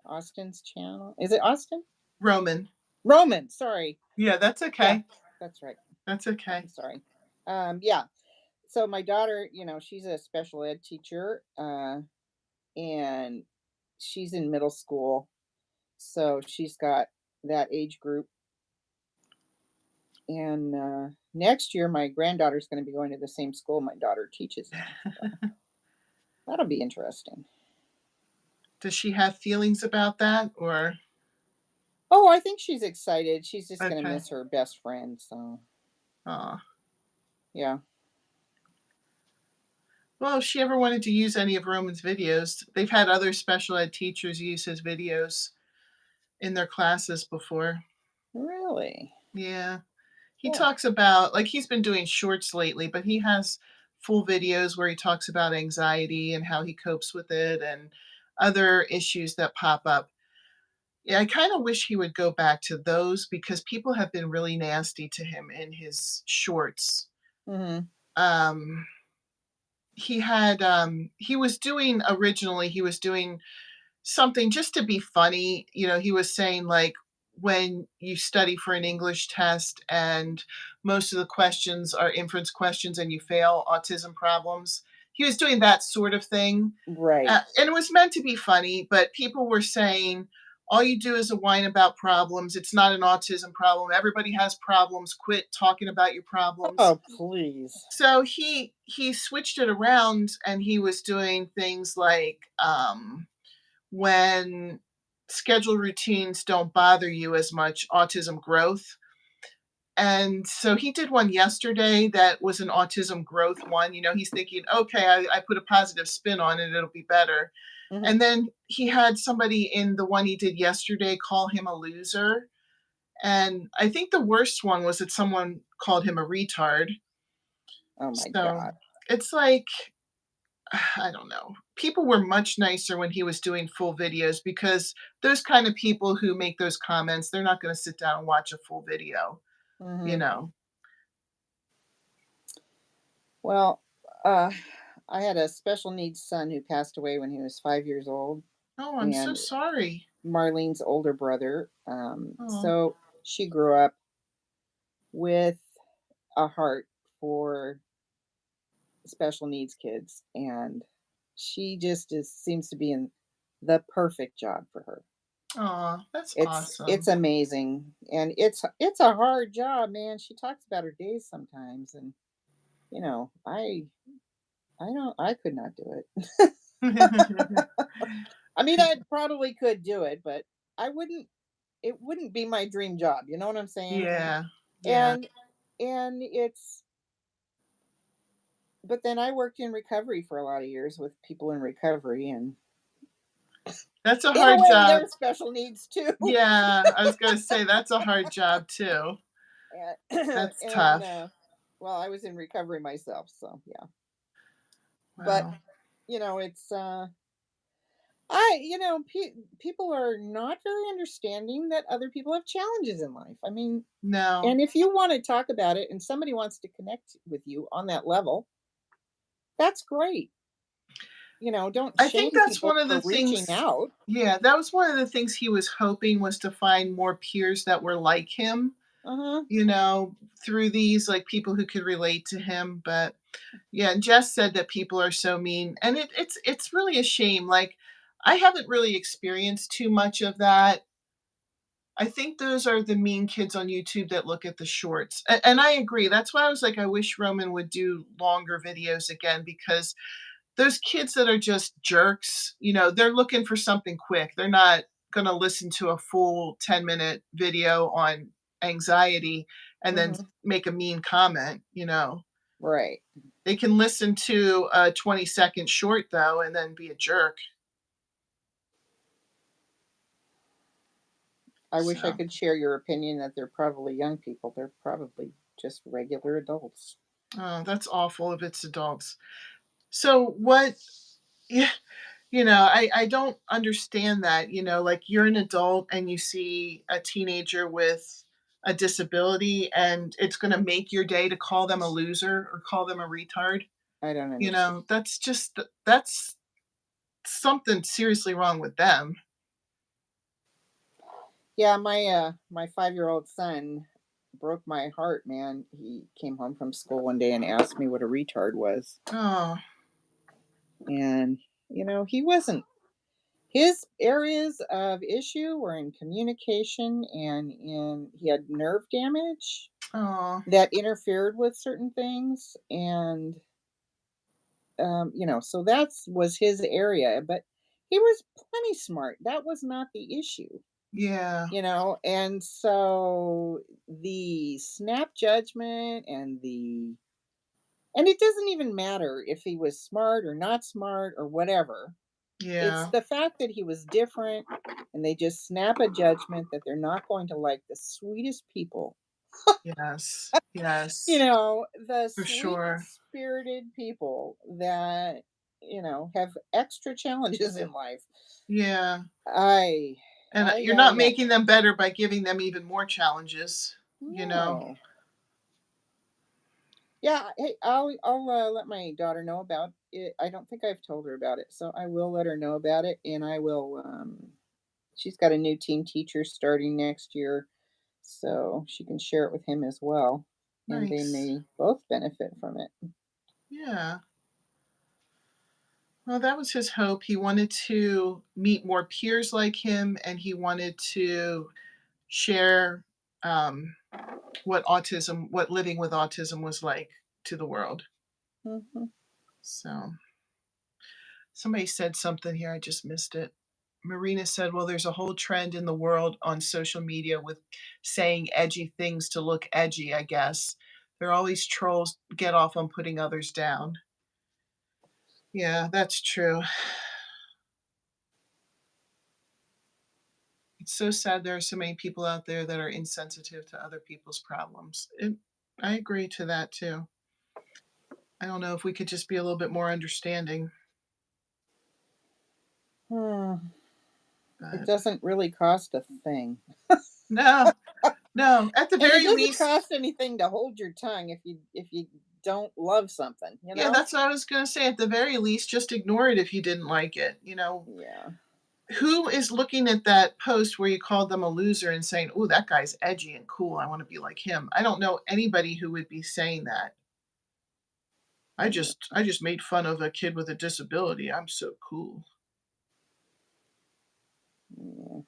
Austin's channel. Is it Austin? Roman. Roman, sorry. Yeah, that's Yeah, okay. that's right. That's okay. I'm sorry. Yeah. So my daughter, she's a special ed teacher, and she's in middle school. So she's got that age group. And next year, my granddaughter's going to be going to the same school my daughter teaches in. So that'll be interesting. Does she have feelings about that or Oh, I think she's excited. She's just going to okay? miss her best friend. So, Aw. yeah. Well, if she ever wanted to use any of Roman's videos, they've had other special ed teachers use his videos in their classes before. Really? Yeah. He Cool. talks about, like, he's been doing shorts lately, but he has full videos where he talks about anxiety and how he copes with it and other issues that pop up. Yeah, I kind of wish he would go back to those because people have been really nasty to him in his shorts. Mm-hmm. Um, he was doing originally, he was doing something just to be funny. He was saying, like, when you study for an English test and most of the questions are inference questions and you fail autism problems, he was doing that sort of thing. Right. And it was meant to be funny, but people were saying, all you do is a whine about problems. It's not an autism problem. Everybody has problems. Quit talking about your problems. Oh, please. So he switched it around and he was doing things like when schedule routines don't bother you as much, autism growth. And so he did one yesterday that was an autism growth one. He's thinking, okay, I put a positive spin on it, it'll be better. Mm-hmm. And then he had somebody in the one he did yesterday call him a loser. And I think the worst one was that someone called him a retard. Oh, my So God. it's like, I don't know. People were much nicer when he was doing full videos because those kind of people who make those comments, they're not gonna sit down and watch a full video, you Mhm. know? Well, uh, I had a special needs son who passed away when he was 5 years old, Oh, I'm so and sorry. Marlene's older brother. Oh, So she grew up with a heart for special needs kids, and she just seems to be in the perfect job for her. aw, that's It's awesome. amazing, and it's a hard job, man. She talks about her days sometimes, and I could not do it. I mean, I probably could do it, but I wouldn't. It wouldn't be my dream job. You know what I'm saying? Yeah, yeah. And and it's but then I worked in recovery for a lot of years with people in recovery, and That's a in a hard way, job. they're special needs too. Yeah, I was gonna say that's a hard job too. and That's and tough. well, I was in recovery myself, so yeah. But Wow. it's people are not very understanding that other people have challenges in life. I mean, No. and if you want to talk about it and somebody wants to connect with you on that level, that's great. Don't I think shame that's people one of the for reaching things. out. Yeah, that was one of the things he was hoping was to find more peers that were like him, Uh-huh. you know, through these, like, people who could relate to him, but yeah, and Jess said that people are so mean, and it's really a shame, like, I haven't really experienced too much of that. I think those are the mean kids on YouTube that look at the shorts, and I agree, that's why I was like, I wish Roman would do longer videos again because those kids that are just jerks, they're looking for something quick. They're not going to listen to a full 10-minute video on anxiety and then Hmm. make a mean comment. Right. They can listen to a 20-second short, though, and then be a jerk. I wish I So, could share your opinion that they're probably young people. They're probably just regular adults. oh, that's awful if it's adults. So, what, yeah, I don't understand that, like you're an adult and you see a teenager with a disability and it's going to make your day to call them a loser or call them a retard. I don't understand. That's something seriously wrong with them. Yeah, my 5-year-old son broke my heart, man. He came home from school one day and asked me what a retard was. Oh, And he wasn't his areas of issue were in communication and in he had nerve damage oh, that interfered with certain things, and so that's was his area, but he was plenty smart. That was not the issue. yeah, And so the snap judgment and it doesn't even matter if he was smart or not smart or whatever. It's yeah, the fact that he was different, and they just snap a judgment that they're not going to like the sweetest people. yes, yes, The for sweet sure. spirited people that, have extra challenges in life. Yeah. I And I you're not yeah. making them better by giving them even more challenges, you know? No. Yeah, hey, I'll let my daughter know about it. I don't think I've told her about it, so I will let her know about it, and I will. She's got a new team teacher starting next year, so she can share it with him as well, and they Nice. may both benefit from it. Yeah. Well, that was his hope. He wanted to meet more peers like him, and he wanted to share um, what living with autism was like to the world. Hmm. So, somebody said something here. I just missed it. Marina said, well, there's a whole trend in the world on social media with saying edgy things to look edgy, I guess. There are all these trolls get off on putting others down. Yeah, that's true. It's so sad there are so many people out there that are insensitive to other people's problems. I agree to that too. I don't know if we could just be a little bit more understanding, Hmm. It but doesn't really cost a thing. no, no, at the And it very doesn't least. cost anything to hold your tongue if you don't love something, you Yeah, know? that's what I was gonna say. At the very least, just ignore it if you didn't like it. Yeah. Who is looking at that post where you called them a loser and saying, "Oh, that guy's edgy and cool. I want to be like him." I don't know anybody who would be saying that. Yeah. I just made fun of a kid with a disability. I'm so cool. Yeah.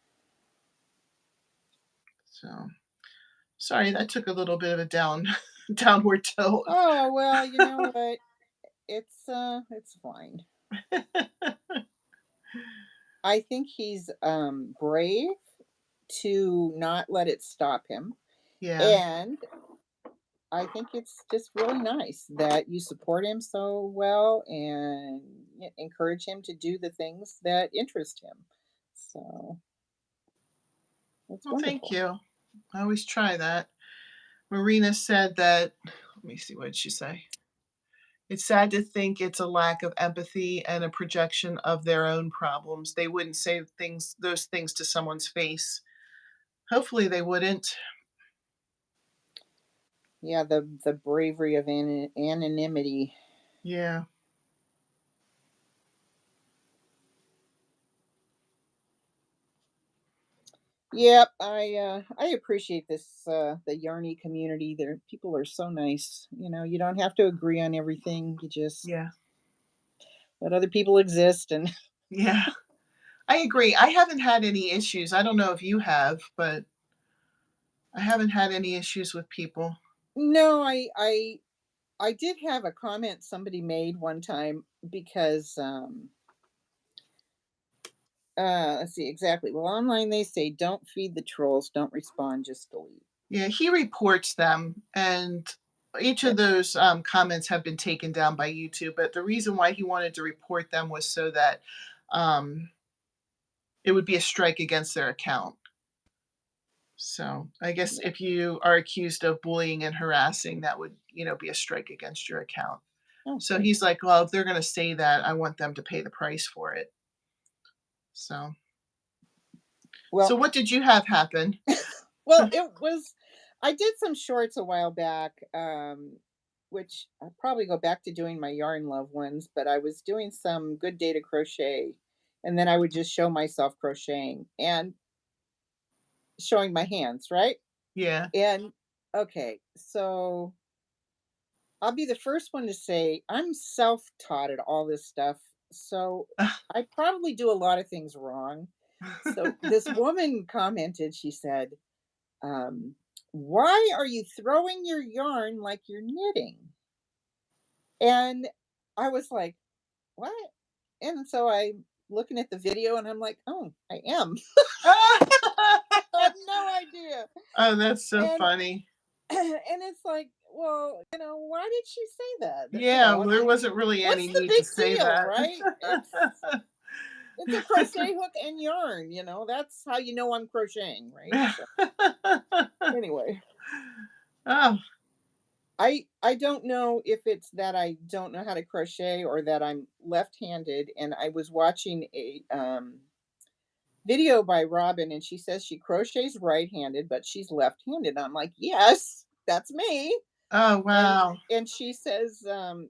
So sorry, that took a little bit of a downward tone. Oh, well, you know what? It's fine. I think he's brave to not let it stop him. Yeah. And I think it's just really nice that you support him so well and encourage him to do the things that interest him. So it's Well, thank wonderful. you. I always try that. Marina said that, let me see, what did she say? It's sad to think it's a lack of empathy and a projection of their own problems. They wouldn't say those things to someone's face. Hopefully they wouldn't. Yeah, the bravery of anonymity. Yeah. Yep, I appreciate this the Yarny community. There people are so nice. You know, you don't have to agree on everything. You just Yeah. let other people exist and Yeah. I agree. I haven't had any issues. I don't know if you have, but I haven't had any issues with people. no, I did have a comment somebody made one time because let's see exactly. Well, online they say don't feed the trolls, don't respond, just delete. Yeah, he reports them, and each Yeah. of those comments have been taken down by YouTube. But the reason why he wanted to report them was so that um, it would be a strike against their account. So I guess Yeah. if you are accused of bullying and harassing, that would, be a strike against your account. Oh, So good. he's like, well, if they're going to say that, I want them to pay the price for it. So, so Well, what did you have happen? well, it was I did some shorts a while back, which I'll probably go back to doing my yarn love ones, but I was doing some good day to crochet, and then I would just show myself crocheting and showing my hands, right? Yeah. And okay, so I'll be the first one to say I'm self-taught at all this stuff. So I probably do a lot of things wrong. So this woman commented, she said, um, why are you throwing your yarn like you're knitting? And I was like, what? And so I'm looking at the video and I'm like, oh, I am. I had no idea. Oh, that's so And funny. and it's like, well, why did she say that? Yeah, well, there wasn't really any What's the need to big say deal, that. right? It's a crochet hook and yarn, That's how you know I'm crocheting, right? So anyway, Oh, I don't know if it's that I don't know how to crochet or that I'm left-handed, and I was watching a video by Robin, and she says she crochets right-handed, but she's left-handed. I'm like, yes, that's me. oh, And wow. and she says,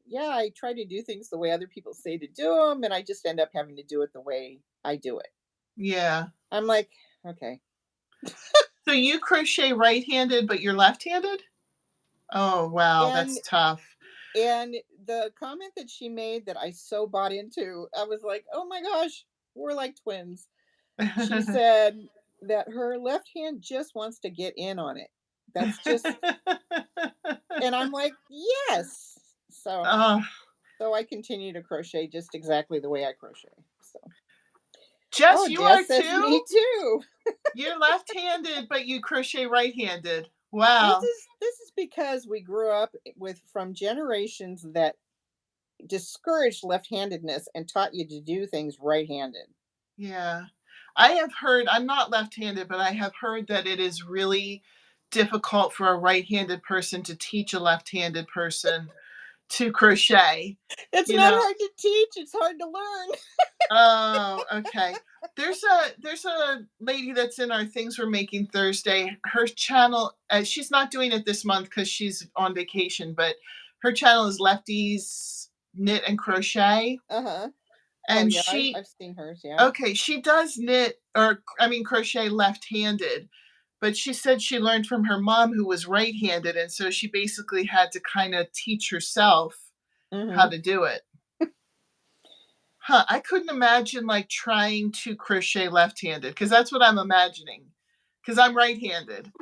yeah, I try to do things the way other people say to do them, and I just end up having to do it the way I do it. Yeah. I'm like, okay. So you crochet right-handed, but you're left-handed? Oh, wow, And that's tough. and the comment that she made that I so bought into, I was like, oh my gosh, we're like twins. She said that her left hand just wants to get in on it. That's just, and I'm like, yes. So Oh, so I continue to crochet just exactly the way I crochet. So Jess, oh, you are Jess says too? me too. You're left-handed, but you crochet right-handed. This Wow. is this is because we grew up with from generations that discouraged left-handedness and taught you to do things right-handed. Yeah. I have heard, I'm not left-handed, but I have heard that it is really difficult for a right-handed person to teach a left-handed person to crochet, It's you not know. hard to teach, it's hard to learn. Oh, okay. There's a lady that's in our things we're making Thursday. Her channel, she's not doing it this month because she's on vacation, but her channel is Lefties Knit and Crochet, Uh-huh. Oh, and yeah, she I've seen hers, yeah. okay, she does knit, or I mean crochet left-handed, but she said she learned from her mom who was right-handed, and so she basically had to kind of teach herself how Mhm. to do it. Huh, I couldn't imagine, like, trying to crochet left-handed, because that's what I'm imagining. Because 'cause I'm right-handed.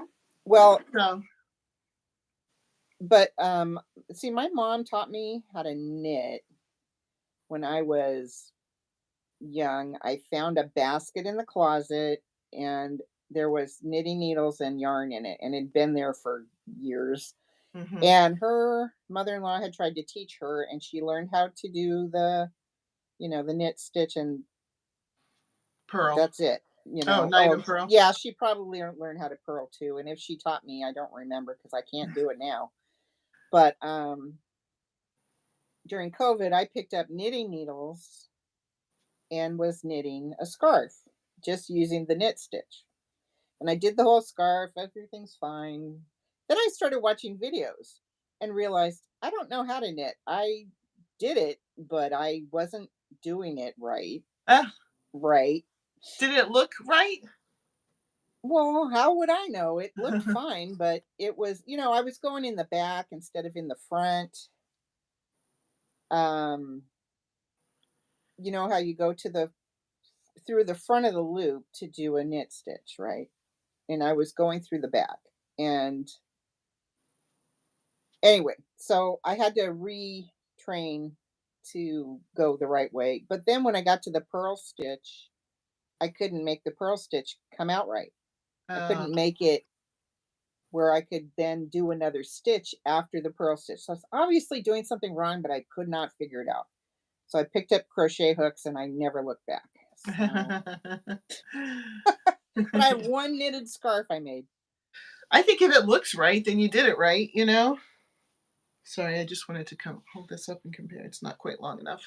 Well, So but, see, my mom taught me how to knit when I was young. I found a basket in the closet, and there was knitting needles and yarn in it, and it'd been there for years. mhm, And her mother-in-law had tried to teach her, and she learned how to do the knit, stitch, and pearl. that's it. Oh, knight Oh, and pearl. yeah, she probably learned how to purl too. And if she taught me, I don't remember because I can't do it now. But during COVID, I picked up knitting needles and was knitting a scarf just using the knit stitch. And I did the whole scarf, everything's fine. Then I started watching videos and realized I don't know how to knit. I did it, but I wasn't doing it right. Ah, Right. did it look right? Well, how would I know? It looked fine, but I was going in the back instead of in the front. Um, you know how you go to the through the front of the loop to do a knit stitch, right? And I was going through the back. And anyway, so I had to retrain to go the right way. But then when I got to the purl stitch, I couldn't make the purl stitch come out right. I Uh, couldn't make it where I could then do another stitch after the purl stitch. So I was obviously doing something wrong, but I could not figure it out. So I picked up crochet hooks and I never looked back. So, but I have one knitted scarf I made. I think if it looks right, then you did it right, you know? Sorry, I just wanted to come hold this up and compare. It's not quite long enough.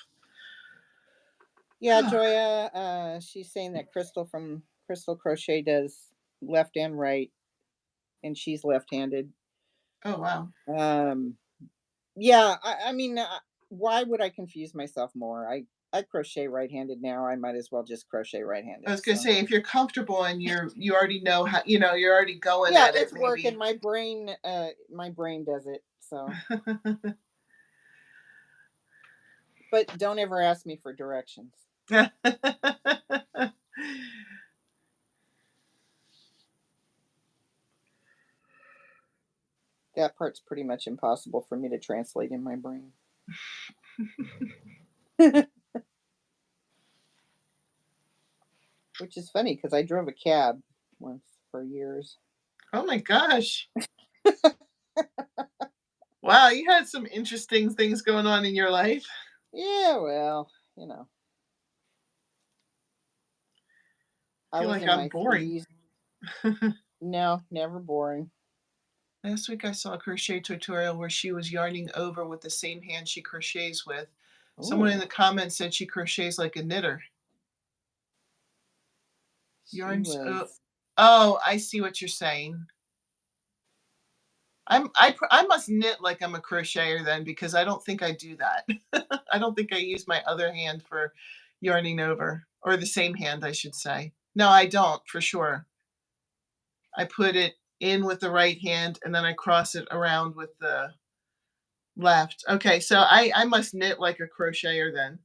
Yeah, Joya, she's saying that Crystal from Crystal Crochet does left and right, and she's left-handed. Oh, wow. Um, yeah, I mean, why would I confuse myself more? I crochet right-handed now. I might as well just crochet I right-handed. was gonna So say, if you're comfortable and you already know how, you're already going yeah, at it, it's working. maybe. My brain does it. So, but don't ever ask me for directions. That part's pretty much impossible for me to translate in my brain. Which is funny because I drove a cab once for years. Oh my gosh. Wow, you had some interesting things going on in your life. Yeah, well, I I feel was like in I'm my boring. 30s. No, never boring. Last week I saw a crochet tutorial where she was yarning over with the same hand she crochets with. Someone in Oh, the comments said she crochets like a knitter. she Yarns. Oh, was. oh, I see what you're saying. I must knit like I'm a crocheter then, because I don't think I do that. I don't think I use my other hand for yarning over, or the same hand I should say. No, I don't for sure. I put it in with the right hand and then I cross it around with the left. Okay, so I must knit like a crocheter then.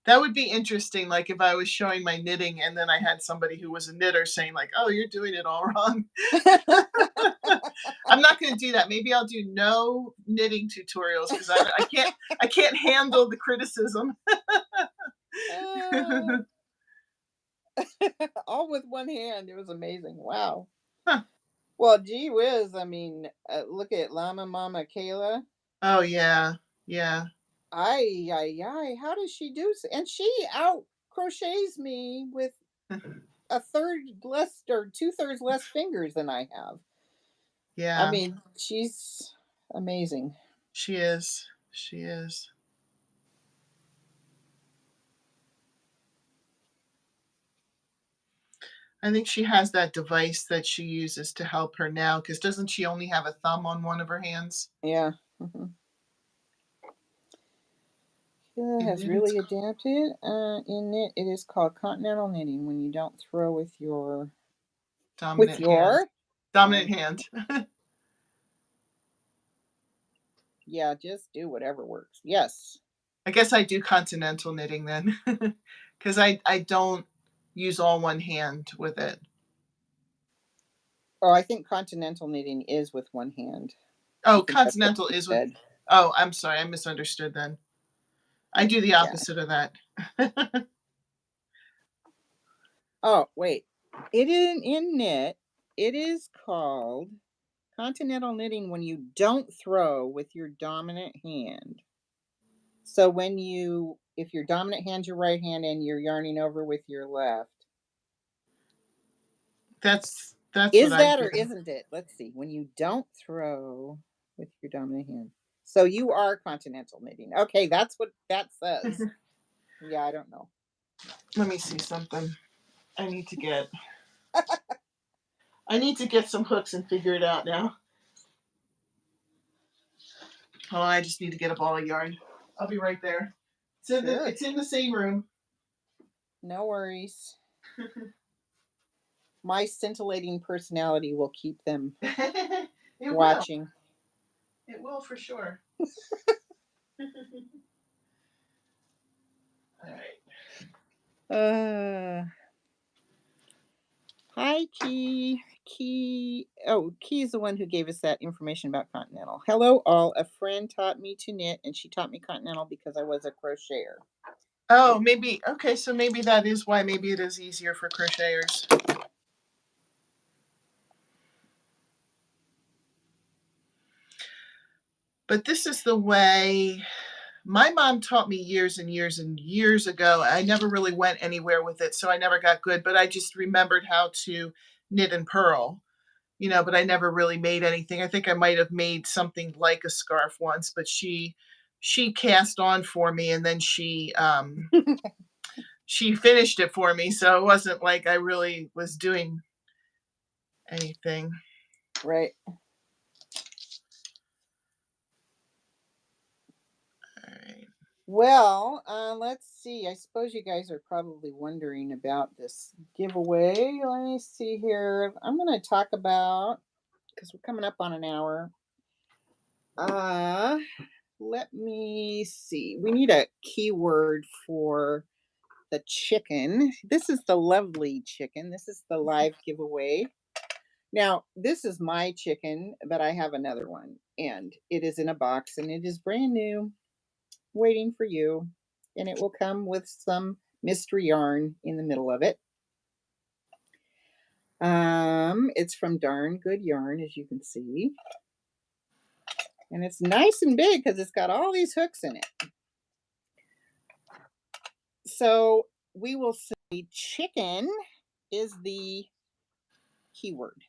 That would be interesting, like if I was showing my knitting and then I had somebody who was a knitter saying like, "Oh, you're doing it all wrong." I'm not going to do that. Maybe I'll do no knitting tutorials because I can't handle the criticism. Uh, all with one hand. It was amazing. Wow. Huh. Well, gee whiz. I mean, look at Llama Mama Kayla. Oh yeah, yeah. Ay, ay, ay. How does she do? And she out crochets me with a third less or two-thirds less fingers than I have. I Yeah, mean, she's amazing. she is. She is. I think she has that device that she uses to help her now, because doesn't she only have a thumb on one of her hands? Yeah. Mhm. Kayla And has then it's really adapted. In knit, it is called continental knitting when you don't throw with dominant hand. your Dominant dominant. hand. Yeah, just do whatever works. Yes. I guess I do continental knitting then, because I don't use all one hand with it. Oh, I think continental knitting is with one hand. I Oh, think that's what continental you is with. said. Oh, I'm sorry, I misunderstood then. I do the Yeah. opposite of that. Oh, wait. It is in knit. It is called continental knitting when you don't throw with your dominant hand. So if your dominant hand's your right hand and you're yarning over with your left, That's what is I that do. or isn't it? Let's see. When you don't throw with your dominant hand. So you are continental knitting. Okay, that's what that says. Yeah, I don't know. Let me see something. I need to get I need to get some hooks and figure it out now. Oh, I just need to get a ball of yarn. I'll be right there. Sure. It's in the same room. No worries. My scintillating personality will keep them It will. watching. It will for sure. All right. Uh Hi, Key. Key. Oh, Key is the one who gave us that information about Continental. Hello, all. A friend taught me to knit, and she taught me Continental because I was a crocheter. Oh, maybe. Okay, so maybe that is why. Maybe it is easier for crocheters. But this is the way my mom taught me years and years and years ago. I never really went anywhere with it, so I never got good, but I just remembered how to knit and purl, but I never really made anything. I think I might have made something like a scarf once, but she cast on for me, and then she finished it for me, so it wasn't like I really was doing anything. Right. All right. Well, let's see. I suppose you guys are probably wondering about this giveaway. Let me see here. I'm going to talk about, because we're coming up on an hour. Uh, Let me see. We need a keyword for the chicken. This is the lovely chicken. This is the live giveaway. Now, this is my chicken, but I have another one, and it is in a box and it is brand new, waiting for you. And it will come with some mystery yarn in the middle of it. It's from Darn Good Yarn, as you can see. And it's nice and big because it's got all these hooks in it. So we will say chicken is the keyword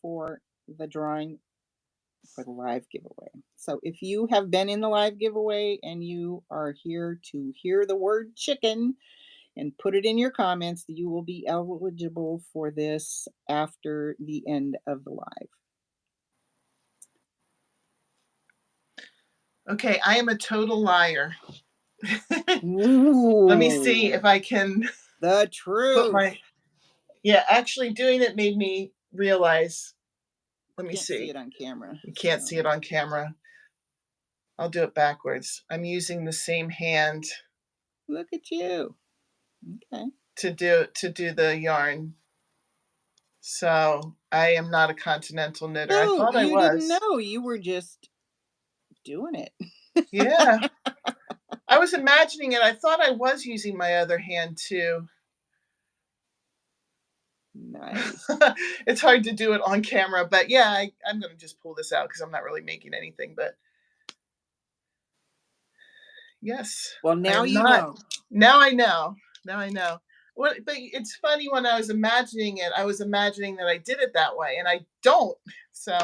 for the drawing for the live giveaway. So if you have been in the live giveaway and you are here to hear the word chicken and put it in your comments, you will be eligible for this after the end of the live. Okay, I am a total liar. Let me see Ooh, if I can the put truth. my. Yeah, actually doing it made me realize. Let me Can't see see. it on camera. You can't see it So on camera. I'll do it backwards. I'm using the same hand look at you. Okay. to do the yarn. So I am not a continental knitter. I So thought I you didn't was. know, you were just doing it. Yeah. I was imagining it. I thought I was using my other hand too. Nice. It's hard to do it on camera, but yeah, I'm going to just pull this out because I'm not really making anything. But yes, Well, I now am you not. know. Now I know. Now I know. But it's funny, when I was imagining it, I was imagining that I did it that way, and I don't. So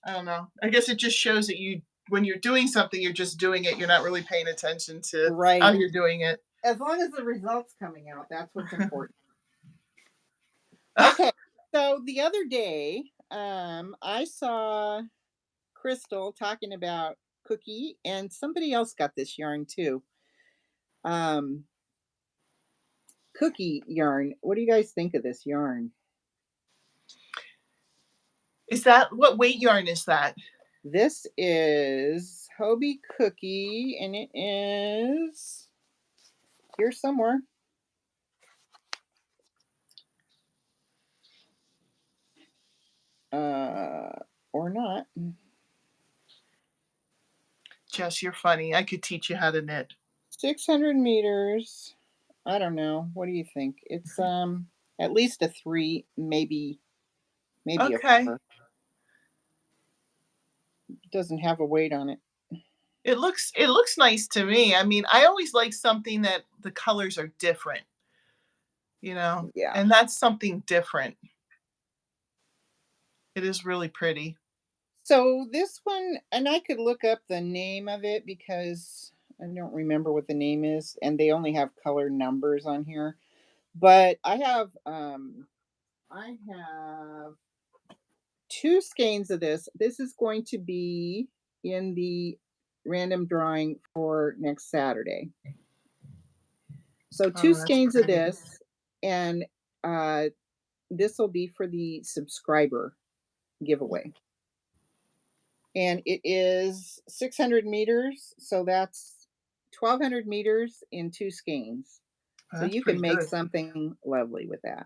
I don't know. I guess it just shows that when you're doing something, you're just doing it. You're not really paying attention to how Right. you're doing it. As long as the results coming out, that's what's important. Okay. So the other day, I saw Crystal talking about Cookie, and somebody else got this yarn too. Um, Cookie yarn. What do you guys think of this yarn? Is that what weight yarn is that? This is Hobie Cookie, and it is here somewhere. Or not. Jess, you're funny. I could teach you how to knit. 600 meters. I don't know. What do you think? It's at least a 3, maybe a Okay. 4. It doesn't have a weight on it. It looks nice to me. I mean, I always like something that the colors are different, Yeah. and that's something different. It is really pretty. So this one, and I could look up the name of it because I don't remember what the name is, and they only have color numbers on here. But I have 2 skeins of this. This is going to be in the random drawing for next Saturday. So 2 Oh, that's skeins of pretty. this, and this will be for the subscriber giveaway. And it is 600 meters, so that's 1,200 meters in 2 skeins. Oh, So that's you can pretty make good. something lovely with that.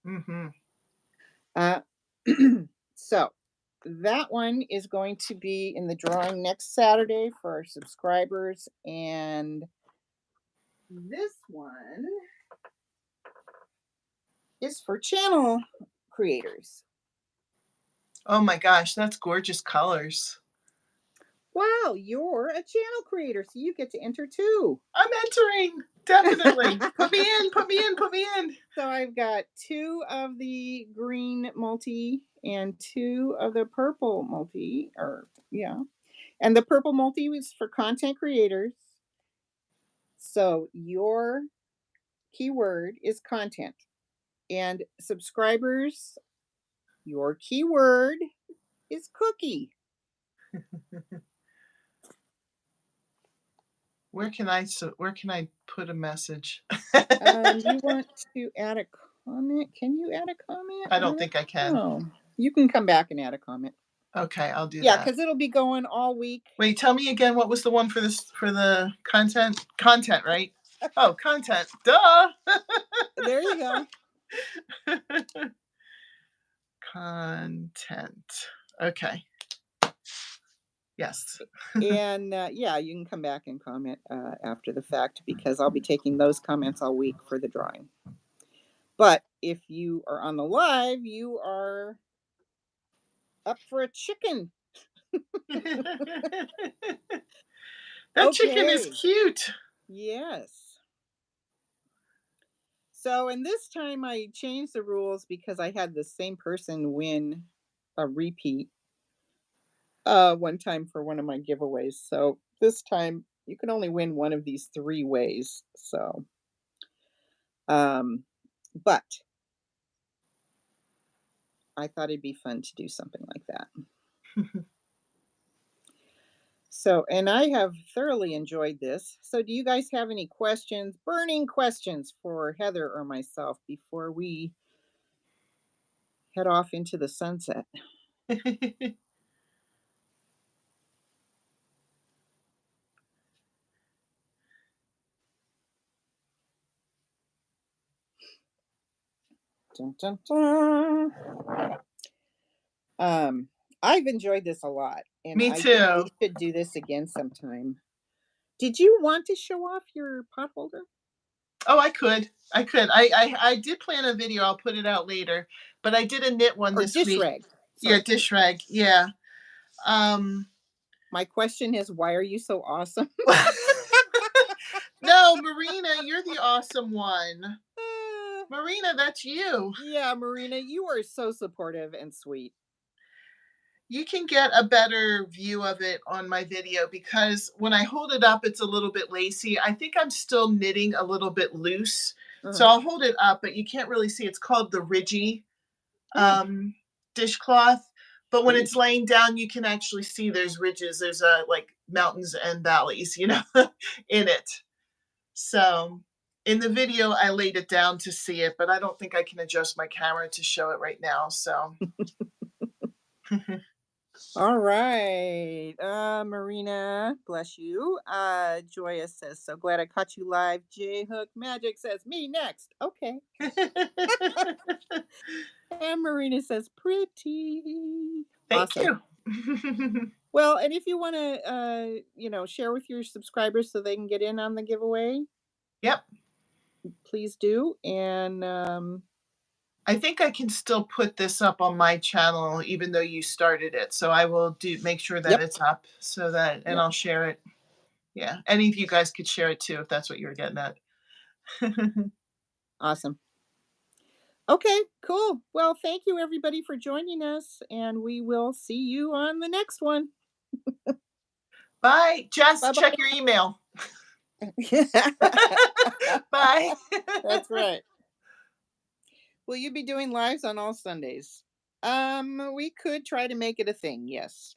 Mm-hmm. Uh, so that one is going to be in the drawing next Saturday for our subscribers, and this one is for channel creators. Oh my gosh, that's gorgeous colors. Wow, you're a channel creator, so you get to enter too. I'm entering. Definitely. Put me in, put me in, put me in. So I've got 2 of the green multi and 2 of the purple multi, or yeah. And the purple multi is for content creators. So your keyword is content. And subscribers, your keyword is cookie. Where can I put a message? You want to add a comment? Can you add a comment? I I don't don't think I can. know. You can come back and add a comment. Okay, I'll do Yeah, that. because it'll be going all week. Wait, tell me again what was the one for the content? Content, right? Oh, content. Duh. There you go. Content. Okay. Yes. And yeah, you can come back and comment after the fact because I'll be taking those comments all week for the drawing. But if you are on the live, you are up for a chicken. That chicken is Okay. cute. Yes. So, and this time I changed the rules because I had the same person win a repeat one time for one of my giveaways. So this time you can only win one of these 3 ways. So, um, but I thought it'd be fun to do something like that. So, and I have thoroughly enjoyed this. So, do you guys have any questions, burning questions for Heather or myself before we head off into the sunset? Dun, dun, dun. Um, I've enjoyed this a lot, and Me I think we too. should do this again sometime. Did you want to show off your pot holder Oh, I could. I could. I did plan a video. I'll put it out later. But I did a knit one or this dish week. rag? Yeah, Sorry. dish rag. Yeah. Um My question is, why are you so awesome? No, Marina, you're the awesome one. Marina, that's you. Yeah, Marina, you are so supportive and sweet. You can get a better view of it on my video because when I hold it up, it's a little bit lacy. I think I'm still knitting a little bit loose. So Uh-huh. I'll hold it up, but you can't really see. It's called the Ridgy Oh, dishcloth. But when it's ridge. laying down, you can actually see there's ridges. There's like mountains and valleys, in it. So in the video, I laid it down to see it, but I don't think I can adjust my camera to show it right now. So All right. Marina, bless you. Joya says, so glad I caught you live. J Hook Magic says, me next. Okay. And Marina says, pretty. thank Awesome. you. Well, and if you want to, share with your subscribers so they can get in on the giveaway, Yep. please do. And I think I can still put this up on my channel even though you started it. So I will do make sure that yep, it's up so that and yep, I'll share it. Yeah. Any of you guys could share it too if that's what you were getting at. awesome. Okay, cool. Well, thank you everybody for joining us, and we will see you on the next one. Bye. Jess, Bye check your email. bye. Bye. That's right. Will you be doing lives on all Sundays? We could try to make it a thing. Yes.